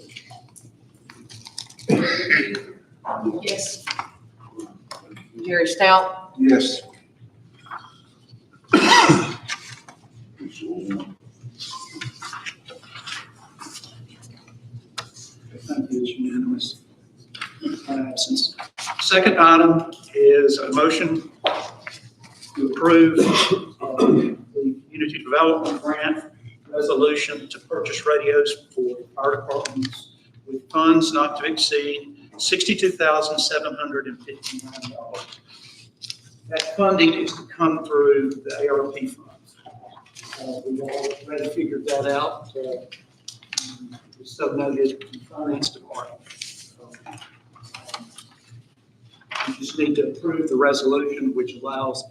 Yes. Jerry Stout? Yes. Thank you, it's unanimous. My absence. Second item is a motion to approve the Unity Development Grant resolution to purchase radios for fire departments with funds not to exceed $62,759. That funding is to come through the ARP funds. We've already figured that out. So noted in the finance department. You just need to approve the resolution, which allows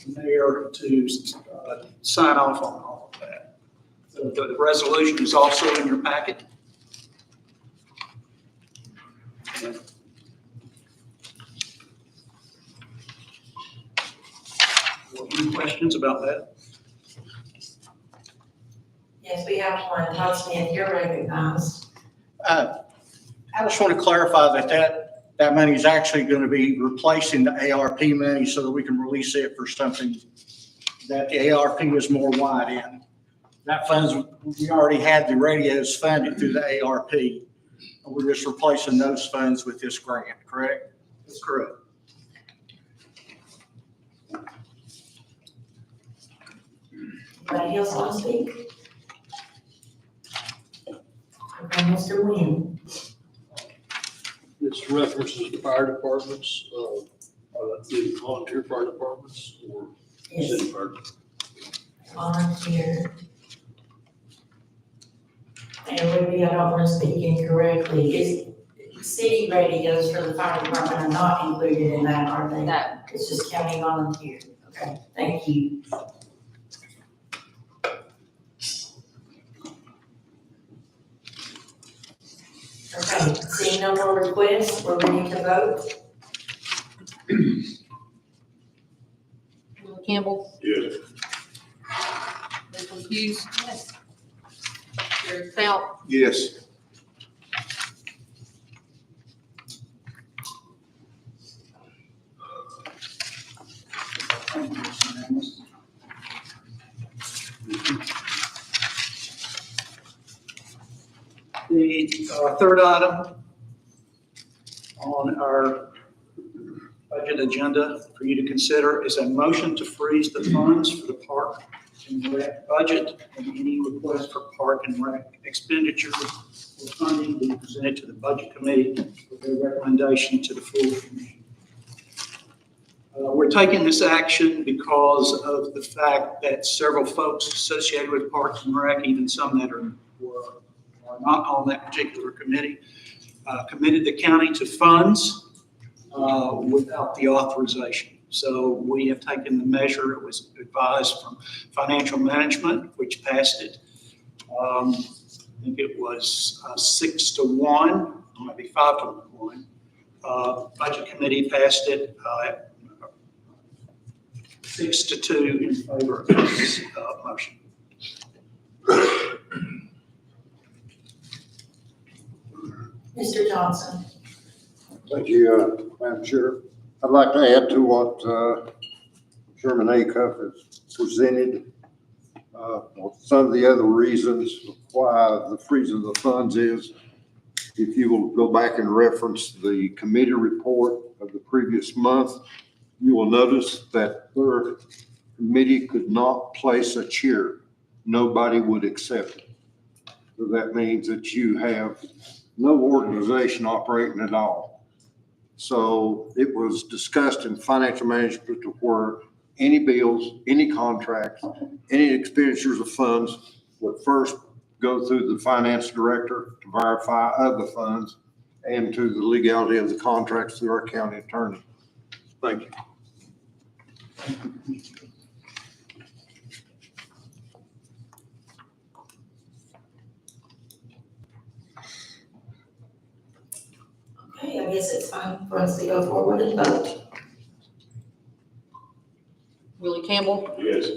the mayor to sign off on all of that. So the resolution is also in your packet. Any questions about that? Yes, we have one. Todd Smith, you're recognized. I just want to clarify that money is actually going to be replacing the ARP money so that we can release it for something that the ARP is more wide in. That funds, we already had the radios funded through the ARP. We're just replacing those funds with this grant, correct? That's correct. Anybody else want to speak? Okay, Mr. Wynn. This references the fire departments, the volunteer fire departments or Yes. city fire? Volunteer. And maybe I don't want to speak incorrectly. Is city radios for the fire department are not included in that, are they? No. It's just county volunteer. Okay, thank you. Okay, seeing no more requests, we're ready to vote. Willie Campbell? Yes. Leslie Hughes? Yes. Jerry Stout? Yes. The third item on our budget agenda for you to consider is a motion to freeze the funds for the park and rec budget and any request for park and rec expenditures or funding be presented to the budget committee for their recommendation to the full commission. We're taking this action because of the fact that several folks associated with Parks and Rec, even some that are not on that particular committee, committed the county to funds without the authorization. So we have taken the measure. It was advised from financial management, which passed it. I think it was 6-1, maybe 5-1. Budget committee passed it 6-2 in favor of this motion. Mr. Johnson. Thank you, Madam Chair. I'd like to add to what Chairman Acuff has presented. Some of the other reasons why the freezing of the funds is, if you will go back and reference the committee report of the previous month, you will notice that their committee could not place a chair. Nobody would accept it. So that means that you have no organization operating at all. So it was discussed in financial management to where any bills, any contracts, any expenditures of funds would first go through the finance director to verify other funds and to the legality of the contracts through our county attorney. Thank you. guess it's fine for us to go forward and vote. Willie Campbell, Yes.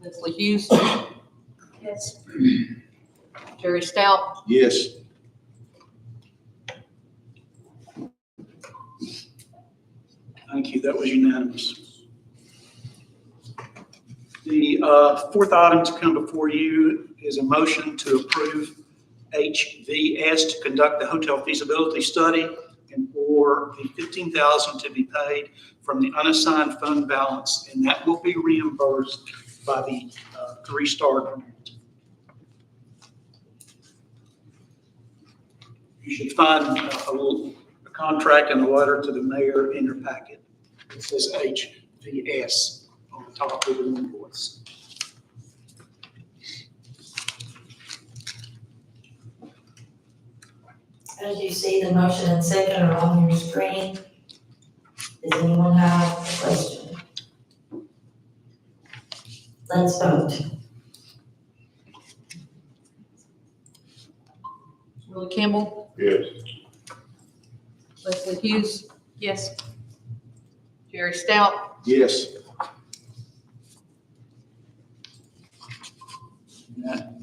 Leslie Hughes, Yes. Jerry Stout, Yes. Thank you, that was unanimous. The fourth item to come before you is a motion to approve HVS to conduct the hotel feasibility study and for the $15,000 to be paid from the unassigned fund balance, and that will be reimbursed by the Three-Star Grant. You should find a contract and a letter to the mayor in your packet. It says HVS on the top of the invoice. As you see, the motion and second are on your screen. Does anyone have a question? Let's vote. Willie Campbell, Yes. Leslie Hughes. Yes. Jerry Stout, Yes.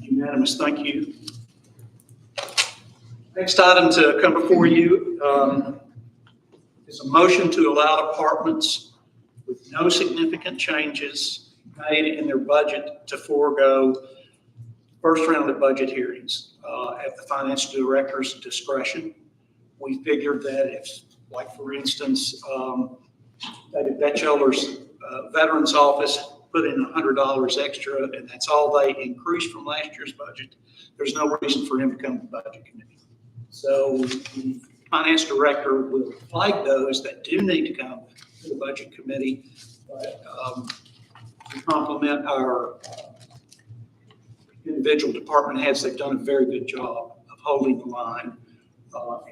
Unanimous, thank you. Next item to come before you is a motion to allow departments with no significant changes made in their budget to forego first round of budget hearings at the finance director's discretion. We figured that if, like for instance, David Batchelder's Veterans Office put in $100 extra, and that's all they increased from last year's budget, there's no reason for him to come to the budget committee. So the finance director will flag those that do need to come to the budget committee. But to compliment our individual department heads, they've done a very good job of holding the line.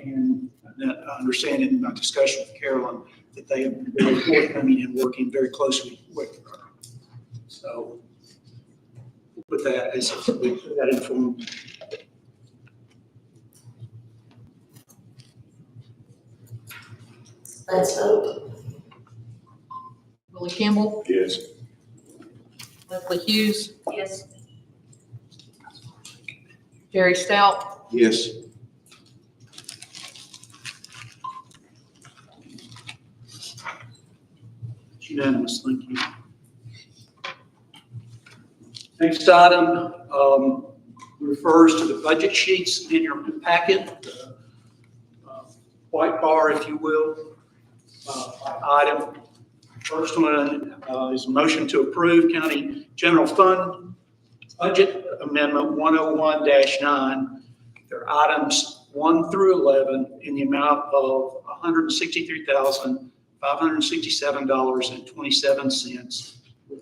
And I understand in my discussion with Carolyn that they have been very forthcoming and working very closely with her. So with that, as we put that in form. Let's vote. Willie Campbell, Yes. Leslie Hughes, Yes. Jerry Stout, Yes. It's unanimous, thank you. Next item refers to the budget sheets in your packet, white bar, if you will, item. First one is a motion to approve County General Fund Budget Amendment 101-9. There are items 1 through 11 in the amount of $163,567.27, with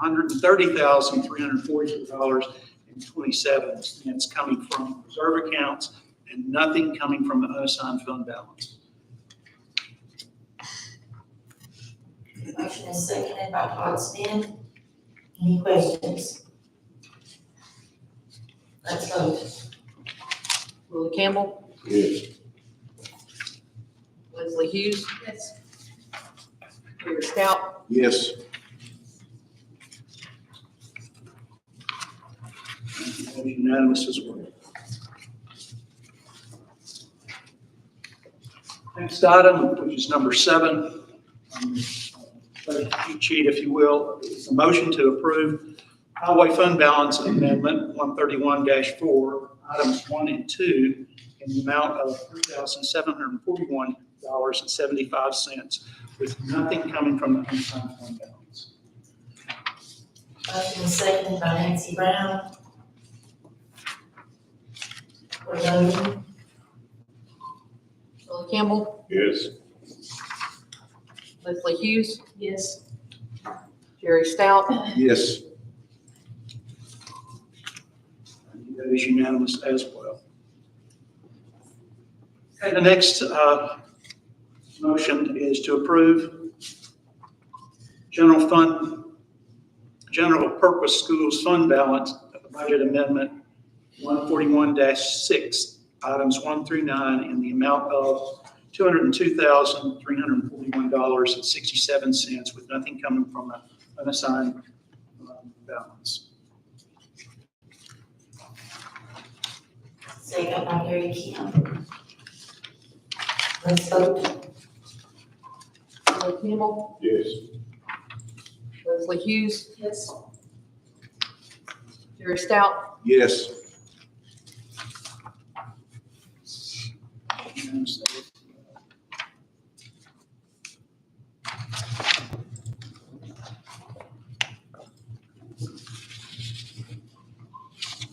$130,342.27 coming from reserve accounts and nothing coming from the unassigned fund balance. The motion is seconded by Todd Smith. Any questions? Let's vote. Willie Campbell, Yes. Leslie Hughes. Yes. Jerry Stout, Yes. Unanimous as well. Next item, which is number 7, cheat, if you will, is a motion to approve Highway Fund Balance Amendment 131-4, items 1 and 2, in the amount of $3,741.75, with nothing coming from the unassigned fund balance. Motion is seconded by Nancy Brown. We're voting. Willie Campbell, Yes. Leslie Hughes. Yes. Jerry Stout, Yes. That is unanimous as well. Okay, the next motion is to approve general purpose schools fund balance of the budget amendment 141-6, items 1 through 9 in the amount of $202,341.67 with nothing coming from the unassigned balance. Second by Gary Kim. Let's vote. Billy Campbell, Yes. Leslie Hughes. Yes. Jerry Stout, Yes.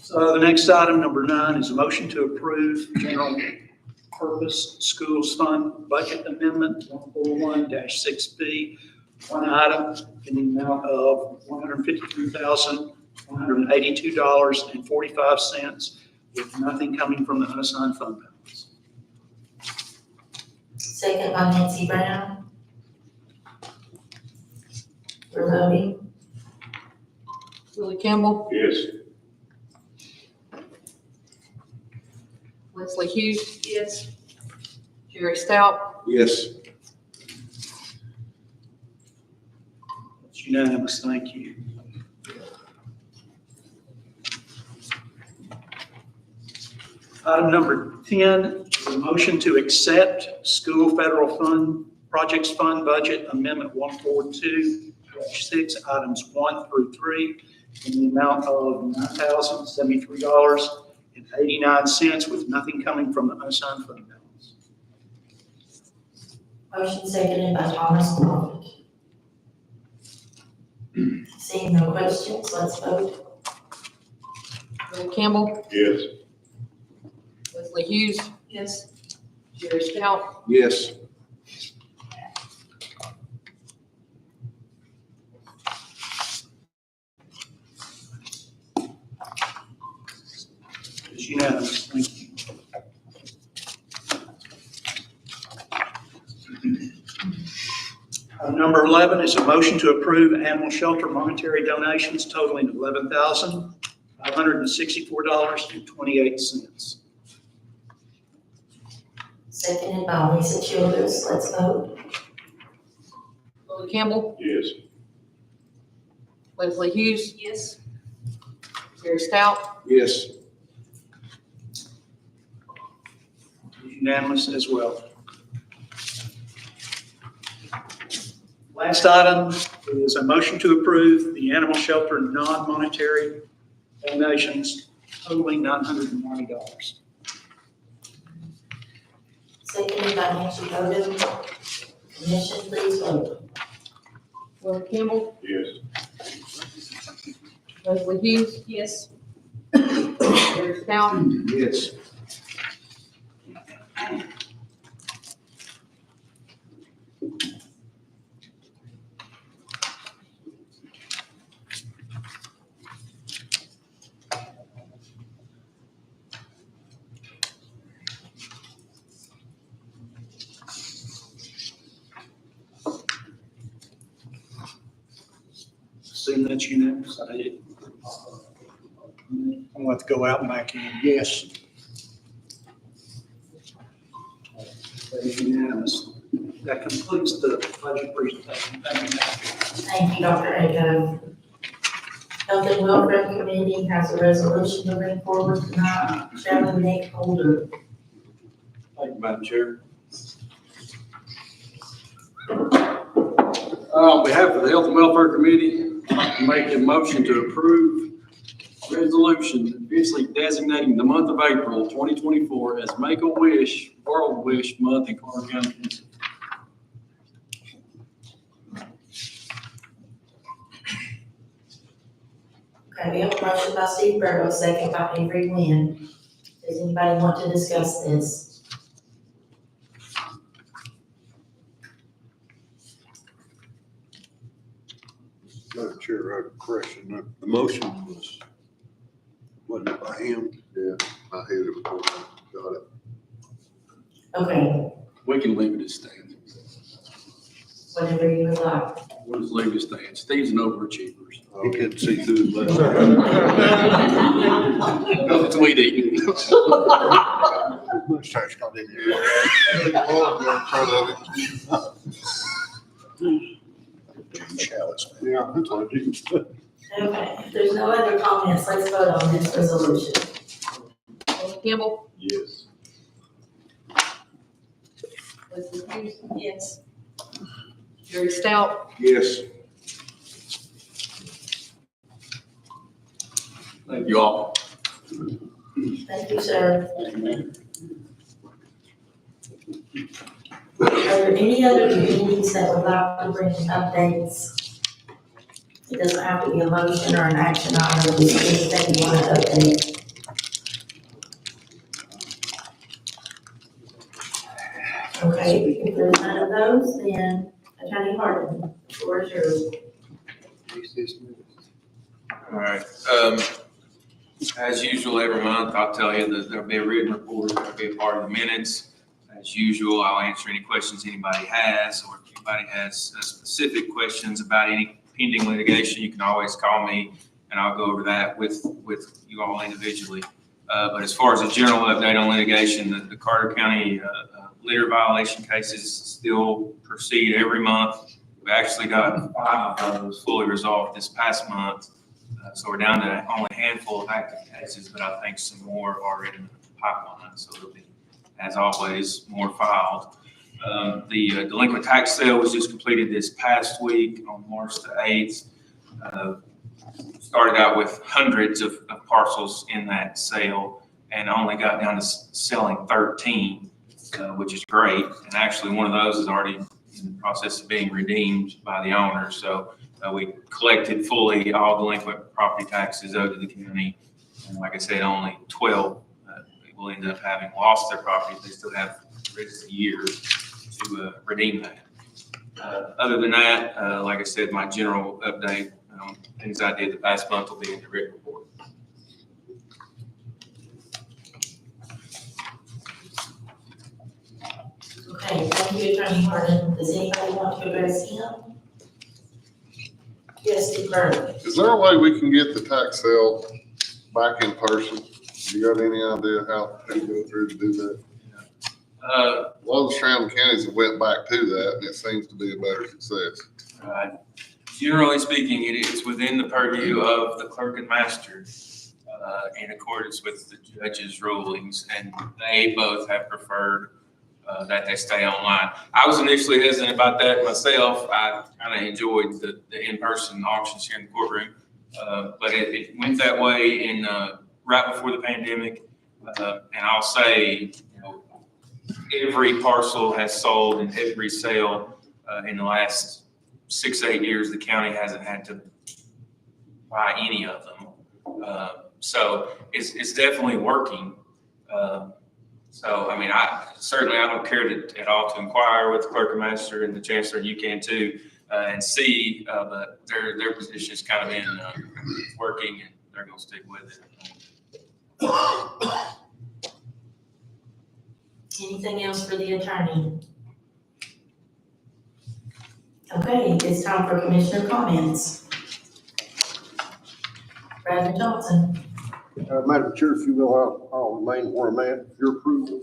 So the next item, number 9, is a motion to approve general purpose schools fund budget amendment 141-6B. One item in the amount of $153,182.45 with nothing coming from the unassigned fund balance. Second by Nancy Brown. We're voting. Billy Campbell, Yes. Leslie Hughes. Yes. Jerry Stout, Yes. It's unanimous, thank you. Item number 10 is a motion to accept school federal fund, projects fund budget amendment 142-6, items 1 through 3, in the amount of $9,073.89 with nothing coming from the unassigned fund balance. Motion seconded by Thomas Profit. Seeing no questions, let's vote. Billy Campbell, Yes. Leslie Hughes. Yes. Jerry Stout, Yes. It's unanimous, thank you. Number 11 is a motion to approve animal shelter monetary donations totaling $11,564.28. Seconded by Lisa Childers, let's vote. Billy Campbell, Yes. Leslie Hughes. Yes. Jerry Stout, Yes. Unanimous as well. Last item is a motion to approve the animal shelter non-monetary donations totaling $990. Seconded by Nancy Bodum. Commission, please vote. Billy Campbell, Yes. Leslie Hughes. Yes. Jerry Stout, Yes. Assume that's unanimous. I'm gonna have to go out and back in. Yes. That is unanimous. That concludes the budget presentation. Thank you. Thank you, Dr. Ago. Health and Welfare Committee has a resolution to bring forward tonight. Chairman Nick Holder. Thank you, Madam Chair. On behalf of the Health and Welfare Committee, I'd like to make a motion to approve resolution officially designating the month of April 2024 as Make-A-Wish World Wish Month in Carter County, Tennessee. Okay, we have a motion by Steve Burrow, second by Avery Nguyen. Does anybody want to discuss this? Madam Chair, I have a correction. The motion wasn't it by him? Yeah, I had it before. Got it. Okay, We can leave it as stands. whatever you would like. We'll just leave it as stands. Steve's an overachiever. He couldn't see through the No tweet eating. Mustache got in here. Yeah, that's what I do. Okay, if there's no other comments, let's vote on this resolution. Campbell? Yes. Leslie Hughes? Yes. Jerry Stout? Yes. Thank you all. Thank you, sir. Are there any other communities that would like to bring updates? It doesn't have to be a motion or an action item, just anything you want to update. Okay, if there's none of those, then Attorney Harden, the floor is yours. All right. As usual, every month, I'll tell you that there'll be a written report, there'll be a part of the minutes. As usual, I'll answer any questions anybody has, or if anybody has specific questions about any pending litigation, you can always call me and I'll go over that with you all individually. But as far as a general update on litigation, the Carter County litter violation cases still proceed every month. We actually got 5 of those fully resolved this past month. So we're down to only a handful of active cases, but I think some more are in the pipeline. So there'll be, as always, more filed. The delinquent tax sale was just completed this past week on March the 8th. Started out with hundreds of parcels in that sale and only got down to selling 13, which is great. And actually one of those is already in the process of being redeemed by the owner. So we collected fully all delinquent property taxes owed to the county. And like I said, only 12 will end up having lost their property. They still have the rest of the year to redeem that. Other than that, like I said, my general update on things I did the past month will be in the written report. Okay, thank you, Attorney Harden. Does anybody want to address him? Yes, Steve Burke. Is there a way we can get the tax sale back in person? You got any idea how to go through to do that? A lot of the surrounding counties have went back to that, and it seems to be a better success. Generally speaking, it's within the purview of the clerk and master in accordance with the judge's rulings, and they both have preferred that they stay online. I was initially hesitant about that myself. I kind of enjoyed the in-person auctions here in the courtroom, but it went that way in right before the pandemic, and I'll say, every parcel has sold in every sale in the last 6-8 years. The county hasn't had to buy any of them. So it's definitely working. So, I mean, I don't care at all to inquire with the clerk and master and the chancellor, you can too, and see, but their position is kind of in working, and they're gonna stick with it. Anything else for the attorney? Okay, it's time for commissioner comments. Brandon Johnson. Madam Chair, if you will, I'll remain where I'm at, with your approval.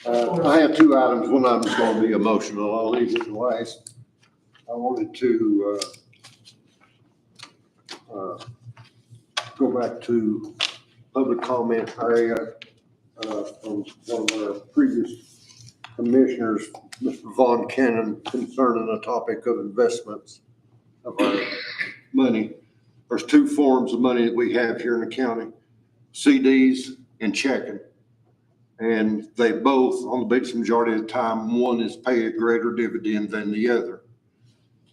I have 2 items. One of them is going to be emotional. I'll leave it to last. I wanted to go back to public comment area from one of our previous commissioners, Mr. Von Cannon, concerning the topic of investments of our money. There's 2 forms of money that we have here in the county, CDs and checking. And they both, on the biggest majority of the time, one is pay a greater dividend than the other.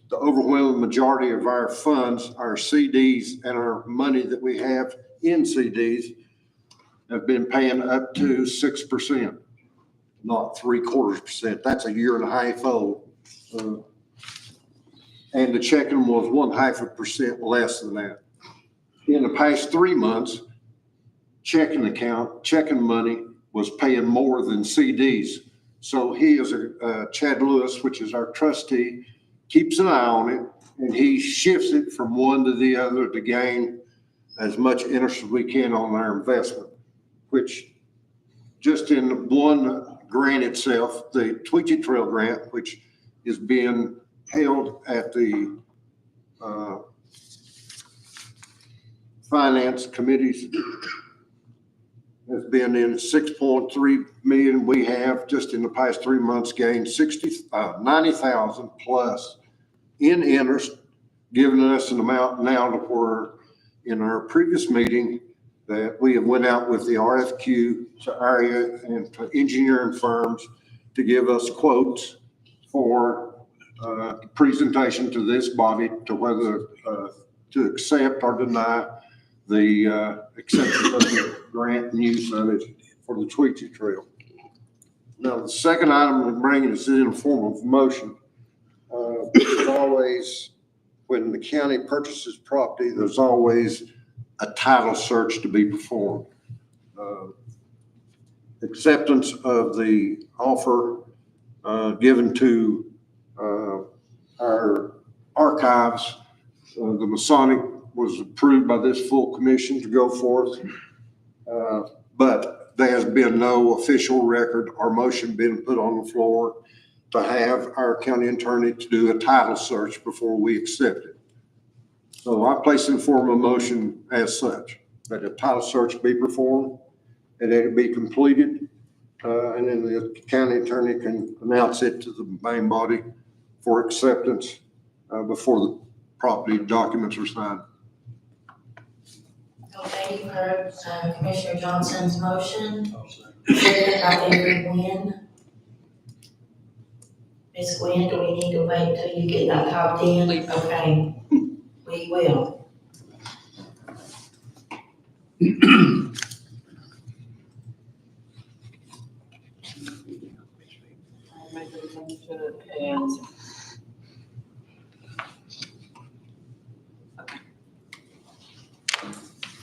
The overwhelming majority of our funds, our CDs and our money that we have in CDs have been paying up to 6%, not 0.75%. That's a 1.5 years old. And the checking was 0.5% less than that. In the past 3 months, checking money was paying more than CDs. So he is Chad Lewis, which is our trustee, keeps an eye on it, and he shifts it from one to the other to gain as much interest as we can on our investment, which just in one grant itself, the Tweety Trail grant, which is being held at the Finance Committees, has been in 6.3 million. We have just in the past 3 months gained 90,000 plus in interest, giving us an amount now to where in our previous meeting that we have went out with the RFQ to area and to engineering firms to give us quotes for presentation to this body to whether to accept or deny the acceptance of the grant and use of it for the Tweety Trail. Now, the second item I'm bringing is in the form of motion. There's always, when the county purchases property, there's always a title search to be performed. Acceptance of the offer given to our archives, the Masonic was approved by this full commission to go forth, but there has been no official record or motion been put on the floor to have our county attorney to do a title search before we accept it. So I place in form a motion as such, that a title search be performed and that it be completed, and then the county attorney can announce it to the main body for acceptance before the property documents are signed. Okay, you've heard Commissioner Johnson's motion. Second by David Nguyen. Ms. Nguyen, do we need to wait till you get that top 10? Okay, we will.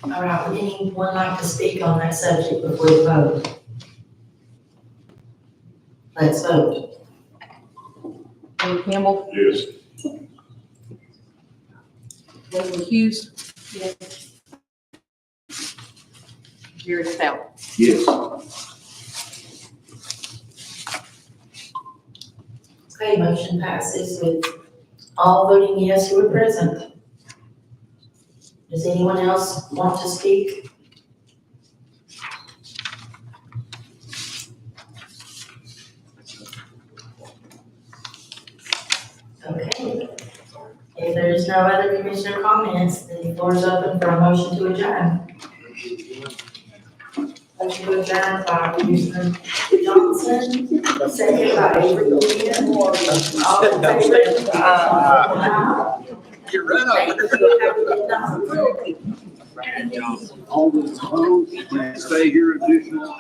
All right, would anyone like to speak on that subject before we vote? Let's vote. David Campbell. Yes. Leslie Hughes. Yes. Jerry Stout. Yes. Okay, motion passes with all voting yes who are present. Does anyone else want to speak? Okay. If there's no other commissioner comments, then the floor is open for a motion to adjourn. Motion to adjourn by Commissioner Johnson, second by Avery Nguyen. All in favor? Get rid of it. All the opposed, stay here additional.